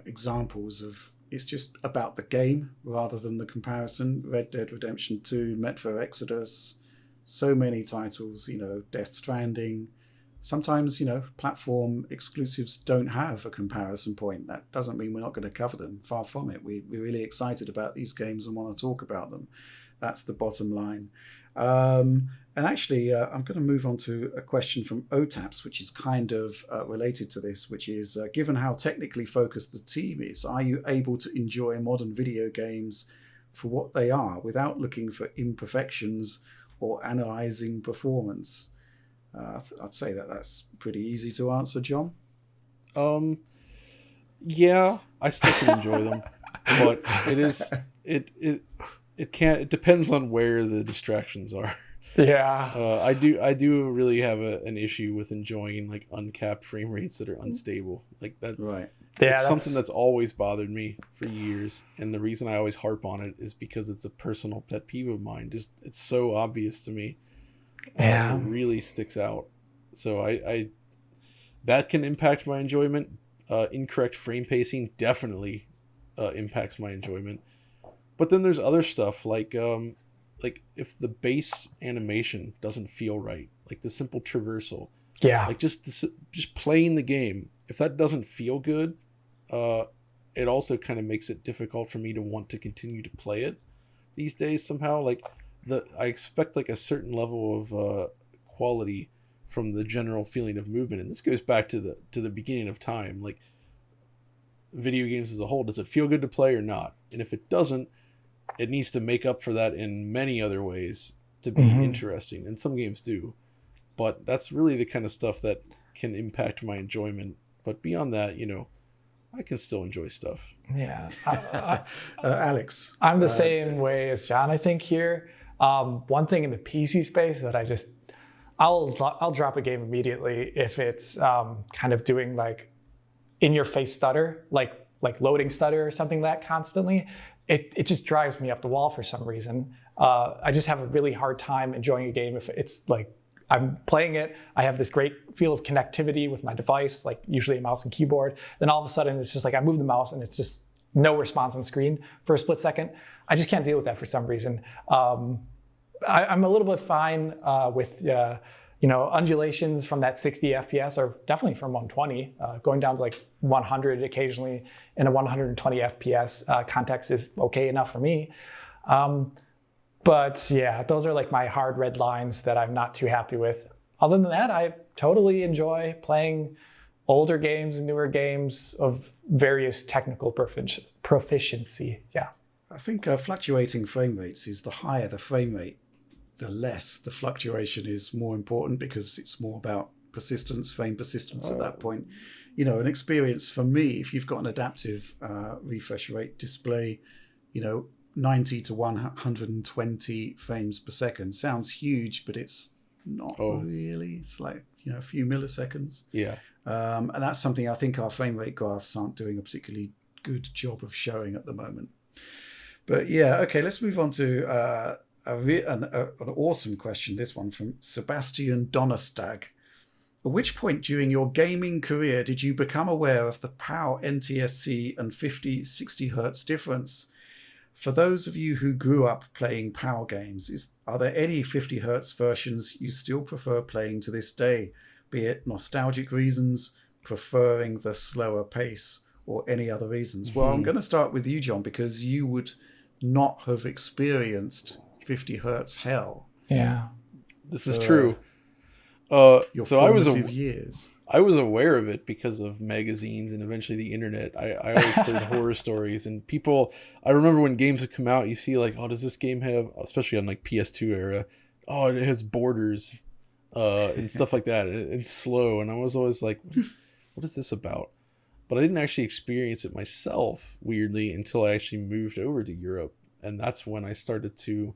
examples of. It's just about the game rather than the comparison. Red Dead Redemption 2, Metro Exodus, so many titles, Death Stranding. Sometimes, platform exclusives don't have a comparison point. That doesn't mean we're not going to cover them. Far from it. We're really excited about these games and want to talk about them. That's the bottom line. And actually, I'm going to move on to a question from OTAPS, which is kind of related to this, which is, given how technically focused the team is, are you able to enjoy modern video games for what they are without looking for imperfections or analyzing performance? I'd say that's pretty easy to answer, John. Yeah, I still can enjoy them, but it depends on where the distractions are. Yeah. I do really have an issue with enjoying like uncapped frame rates that are unstable like that. Right. Yeah, it's something that's always bothered me for years, and the reason I always harp on it is because it's a personal pet peeve of mine. Just it's so obvious to me. Yeah. It really sticks out. So I that can impact my enjoyment. Incorrect frame pacing definitely impacts my enjoyment. But then there's other stuff like if the base animation doesn't feel right, like the simple traversal. Yeah. Like just playing the game, if that doesn't feel good, it also kind of makes it difficult for me to want to continue to play it these days somehow. Like I expect like a certain level of quality from the general feeling of movement, and this goes back to the beginning of time. Like video games as a whole, does it feel good to play or not? And if it doesn't, it needs to make up for that in many other ways to be interesting, and some games do. But that's really the kind of stuff that can impact my enjoyment. But beyond that, I can still enjoy stuff. Yeah. Alex. I'm the same way as John, I think, here. One thing in the PC space that I'll drop a game immediately if it's kind of doing like in-your-face stutter, like loading stutter or something like that constantly. It just drives me up the wall for some reason. I just have a really hard time enjoying a game if it's like I'm playing it, I have this great feel of connectivity with my device, like usually a mouse and keyboard. Then all of a sudden it's just like I move the mouse and it's just no response on screen for a split second. I just can't deal with that for some reason. I'm a little bit fine with undulations from that 60 FPS or definitely from 120. Going down to like 100 occasionally in a 120 FPS context is okay enough for me. But yeah, those are like my hard red lines that I'm not too happy with. Other than that, I totally enjoy playing older games and newer games of various technical proficiency. Yeah. I think fluctuating frame rates is the higher the frame rate, the less the fluctuation is more important because it's more about persistence, frame persistence at that point. You know, an experience for me, if you've got an adaptive refresh rate display, you know, 90 to 120 frames per second sounds huge, but it's not really. It's like, you know, a few milliseconds. Yeah. And that's something I think our frame rate graphs aren't doing a particularly good job of showing at the moment. But yeah, okay, let's move on to an awesome question. This one from Sebastian Donnerstag. At which point during your gaming career did you become aware of the PAL NTSC and 50-60 Hz difference? For those of you who grew up playing PAL games, are there any 50 Hz versions you still prefer playing to this day, be it nostalgic reasons, preferring the slower pace, or any other reasons? Well, I'm going to start with you, John, because you would not have experienced 50 Hz hell. Yeah. This is true. Your so I was aware of it because of magazines and eventually the internet. I always heard horror stories, and people, I remember when games would come out, you see like, oh, does this game have, especially on like PS2 era, oh, it has borders and stuff like that, and slow. And I was always like, what is this about? But I didn't actually experience it myself, weirdly, until I actually moved over to Europe. And that's when I started to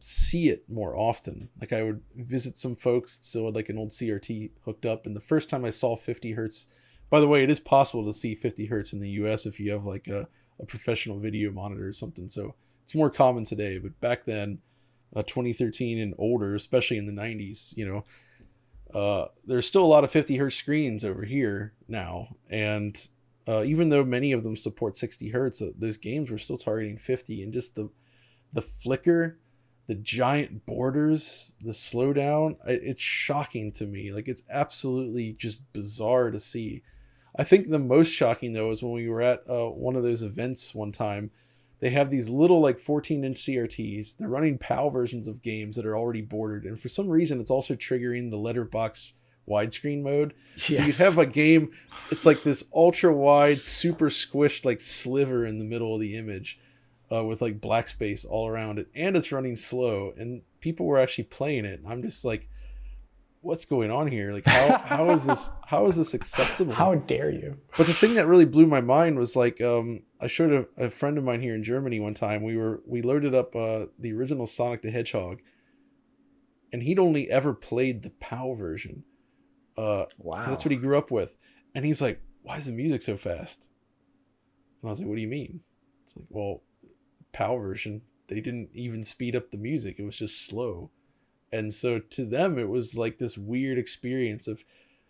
see it more often. Like I would visit some folks that still had like an old CRT hooked up, and the first time I saw 50 hertz, by the way, it is possible to see 50 hertz in the US if you have like a professional video monitor or something, so it's more common today. But back then, 2013 and older, especially in the 90s, you know, there's still a lot of 50 hertz screens over here now, and even though many of them support 60 hertz, those games were still targeting 50, and just the flicker, the giant borders, the slowdown, it's shocking to me. Like, it's absolutely just bizarre to see. I think the most shocking, though, is when we were at one of those events one time. They have these little, like, 14-inch CRTs. They're running PAL versions of games that are already bordered. And for some reason, it's also triggering the letterbox widescreen mode. Yes. So you'd have a game, it's like this ultra-wide, super squished, like, sliver in the middle of the image. With like black space all around it, and it's running slow, and people were actually playing it. I'm just like, what's going on here? Like, how is this acceptable? How dare you? But the thing that really blew my mind was like, I showed a friend of mine here in Germany one time. We loaded up the original Sonic the Hedgehog, and he'd only ever played the PAL version. Wow, that's what he grew up with, and he's like, why is the music so fast? And I was like, what do you mean? It's like, well, PAL version, they didn't even speed up the music, it was just slow. And so to them, it was like this weird experience of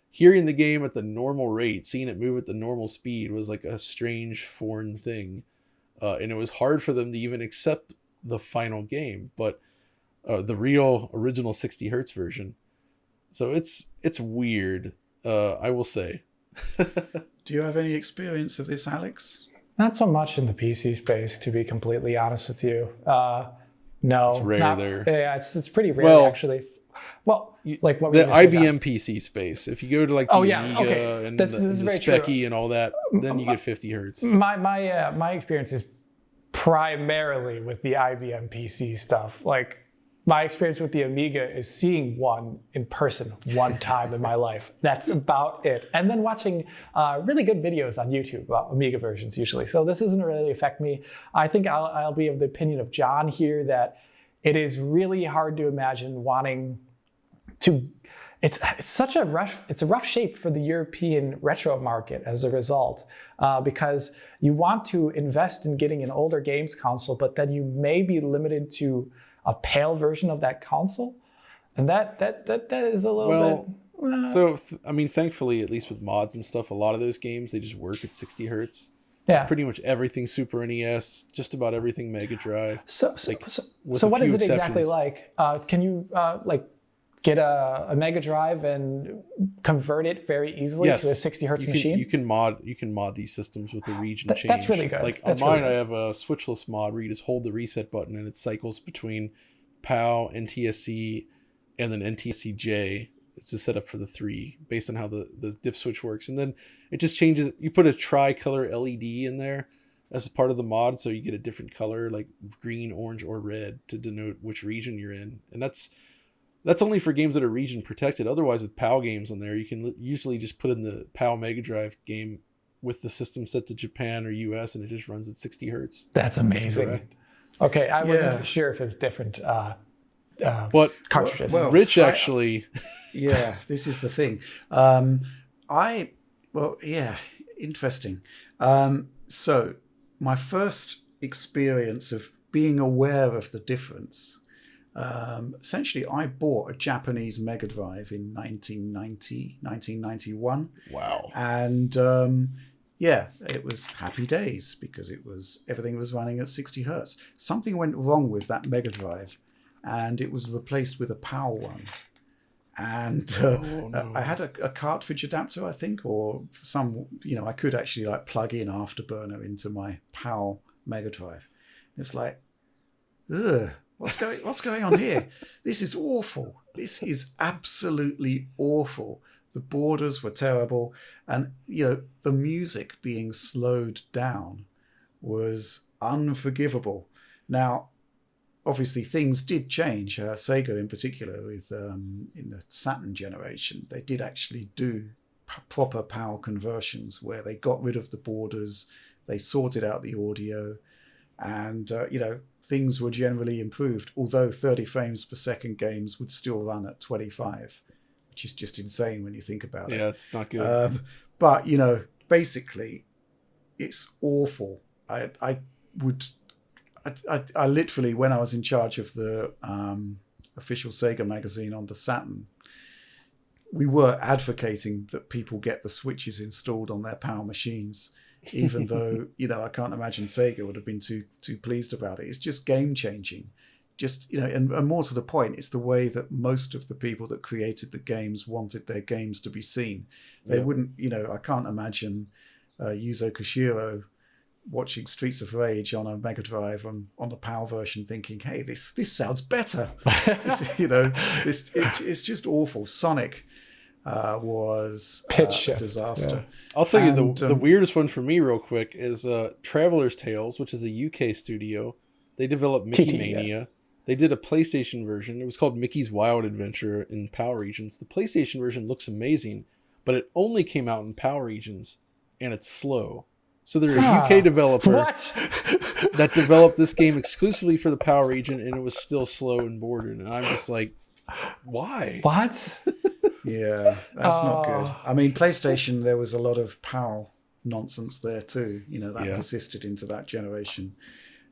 hearing the game at the normal rate, seeing it move at the normal speed was like a strange foreign thing, and it was hard for them to even accept the final game, but the real original 60 hertz version. So it's weird, I will say. Do you have any experience of this, Alex? Not so much in the PC space, to be completely honest with you. No, it's rare there. Yeah, it's pretty rare actually. Well, like what the IBM PC space. If you go to like the Amiga and this the is Speccy and all that, then you get 50 hertz. My experience is primarily with the IBM PC stuff. Like, my experience with the Amiga is seeing one in person one time in my life. That's about it. And then watching really good videos on YouTube about Amiga versions usually. So this doesn't really affect me. I think I'll be of the opinion of John here that it is really hard to imagine wanting to. It's such a rough shape for the European retro market as a result, because you want to invest in getting an older games console, but then you may be limited to a PAL version of that console, and that is a little bit. So I mean, thankfully, at least with mods and stuff, a lot of those games they just work at 60 hertz. Yeah. Pretty much everything Super NES, just about everything Mega Drive. So what is it exactly like? Can you like get a Mega Drive and convert it very easily to a 60 hertz machine? You can mod these systems with the region change. That's really good. Like on mine, I have a switchless mod where you just hold the reset button and it cycles between PAL, NTSC, and then NTSC-J. It's just set up for the 3 based on how the dip switch works. And then it just changes. You put a tricolor LED in there as part of the mod, so you get a different color like green, orange, or red to denote which region you're in. And that's That's only for games that are region protected. Otherwise, with PAL games on there, you can usually just put in the PAL Mega Drive game with the system set to Japan or US, and it just runs at 60 hertz. That's amazing. Correct. Okay, I wasn't sure if it was different But cartridges. Rich actually... Yeah, this is the thing. Interesting. So my first experience of being aware of the difference, essentially I bought a Japanese Mega Drive in 1991. Wow. And it was happy days because everything was running at 60 hertz. Something went wrong with that Mega Drive and it was replaced with a PAL one. And I had a cartridge adapter, I think, or some, I could actually like plug in Afterburner into my PAL Mega Drive. It's like, ugh, what's going on here? This is awful. This is absolutely awful. The borders were terrible, and the music being slowed down was unforgivable. Now, obviously, things did change. Sega, in particular, with in the Saturn generation, they did actually do proper PAL conversions where they got rid of the borders, they sorted out the audio, and things were generally improved. Although 30 frames per second games would still run at 25, which is just insane when you think about it. Yeah, it's not good. But basically, it's awful. I literally, when I was in charge of the official Sega magazine on the Saturn, we were advocating that people get the switches installed on their PAL machines, even though, I can't imagine Sega would have been too pleased about it. It's just game changing. Just, and more to the point, it's the way that most of the people that created the games wanted their games to be seen. They wouldn't, I can't imagine Yuzo Koshiro watching Streets of Rage on a Mega Drive on the PAL version thinking, hey, this sounds better. It's just awful. Sonic was a disaster. Yeah. I'll tell you the weirdest one for me real quick is Traveler's Tales, which is a UK studio. They developed Mickey Mania. Yeah. They did a PlayStation version. It was called Mickey's Wild Adventure in PAL regions. The PlayStation version looks amazing, but it only came out in PAL regions, and it's slow. So they're a UK developer that developed this game exclusively for the PAL region, and it was still slow and bordered. And I'm just like, why? What? Yeah, that's not good. I mean, PlayStation, there was a lot of PAL nonsense there too. That persisted into that generation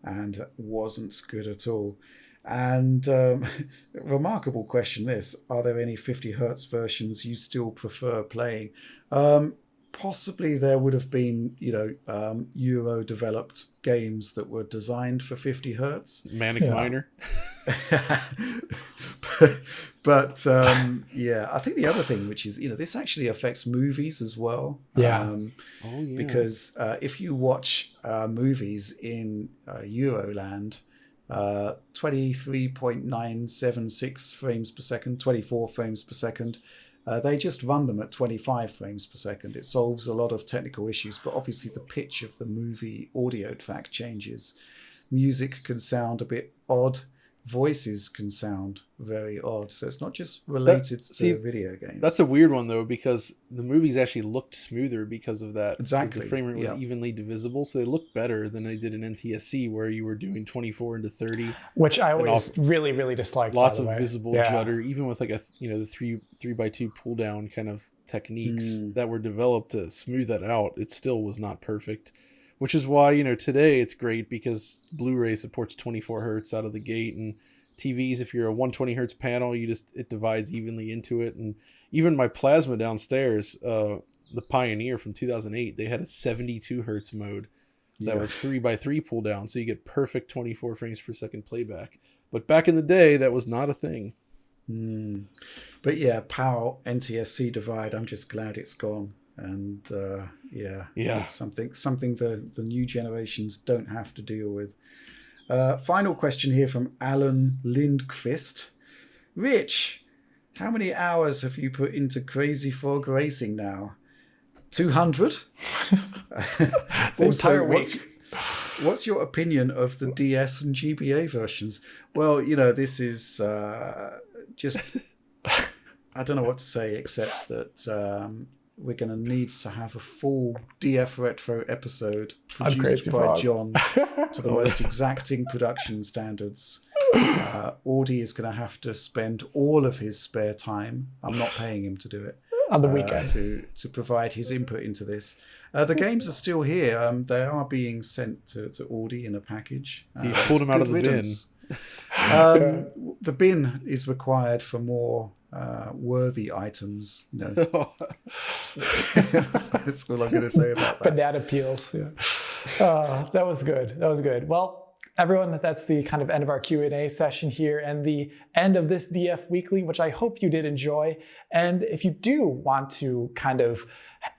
and wasn't good at all. And remarkable question this, are there any 50 hertz versions you still prefer playing? Possibly there would have been, Euro developed games that were designed for 50 hertz. Manic Miner. But I think the other thing, which is, this actually affects movies as well. Yeah. Because if you watch movies in Euroland, 23.976 frames per second, 24 frames per second, they just run them at 25 frames per second. It solves a lot of technical issues, but obviously the pitch of the movie audio track changes. Music can sound a bit odd. Voices can sound very odd. So it's not just related to video games. That's a weird one, though, because the movies actually looked smoother because of that. Exactly. The frame rate was evenly divisible, so they looked better than they did in NTSC, where you were doing 24 into 30. Which I always really, really disliked. Lots of visible judder, even with like the 3x2 pull down kind of techniques that were developed to smooth that out. It still was not perfect. Which is why, today it's great because Blu-ray supports 24 hertz out of the gate, and TVs, if you're a 120 hertz panel, it divides evenly into it. And even my plasma downstairs, the Pioneer from 2008, they had a 72 hertz mode that was 3x3 pull down, so you get perfect 24 frames per second playback. But back in the day, that was not a thing. But PAL NTSC divide, I'm just glad it's gone. And it's something the new generations don't have to deal with. Final question here from Alan Lindqvist. Rich, how many hours have you put into Crazy Frog Racing now? 200? Entire week. What's your opinion of the DS and GBA versions? Well, this is just I don't know what to say except that we're going to need to have a full DF Retro episode produced by John to the most exacting production standards. Audie is going to have to spend all of his spare time, I'm not paying him to do it, on the weekend to provide his input into this. The games are still here. They are being sent to Audie in a package. So you pulled them out of the bin. The bin is required for more worthy items. No. That's all I'm going to say about that. Banana peels. Yeah. That was good. That was good. Well, everyone, that's the kind of end of our Q&A session here and the end of this DF Weekly, which I hope you did enjoy. And if you do want to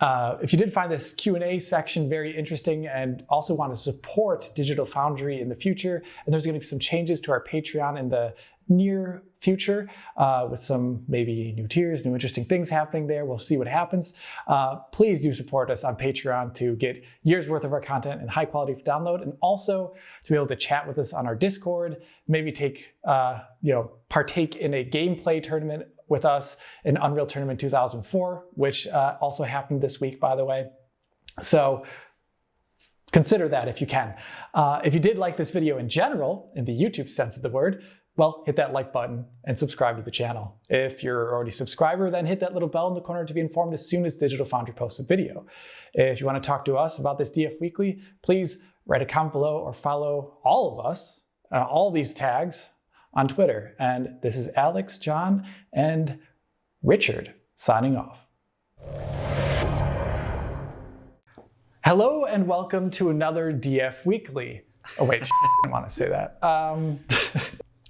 if you did find this Q&A section very interesting and also want to support Digital Foundry in the future, and there's going to be some changes to our Patreon in the near future with some maybe new tiers, new interesting things happening there. We'll see what happens. Please do support us on Patreon to get years worth of our content in high quality for download, and also to be able to chat with us on our Discord, maybe partake in a gameplay tournament with us in Unreal Tournament 2004, which also happened this week, by the way. So consider that if you can. If you did like this video in general, in the YouTube sense of the word, well, hit that like button and subscribe to the channel. If you're already a subscriber, then hit that little bell in the corner to be informed as soon as Digital Foundry posts a video. If you want to talk to us about this DF Weekly, please write a comment below or follow all of us, all these tags, on Twitter. And this is Alex, John, and Richard signing off. Hello and welcome to another DF Weekly. Oh wait, I didn't want to say that.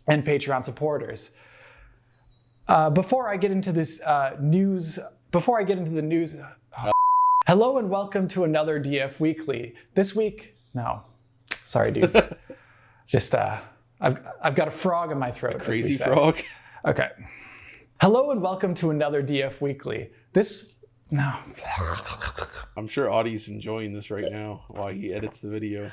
And Patreon supporters. Before I get into this news, hello and welcome to another DF Weekly. This week, no, sorry dudes. Just I've got a frog in my throat. A crazy frog. Okay. Hello and welcome to another DF Weekly. I'm sure Audie's enjoying this right now while he edits the video.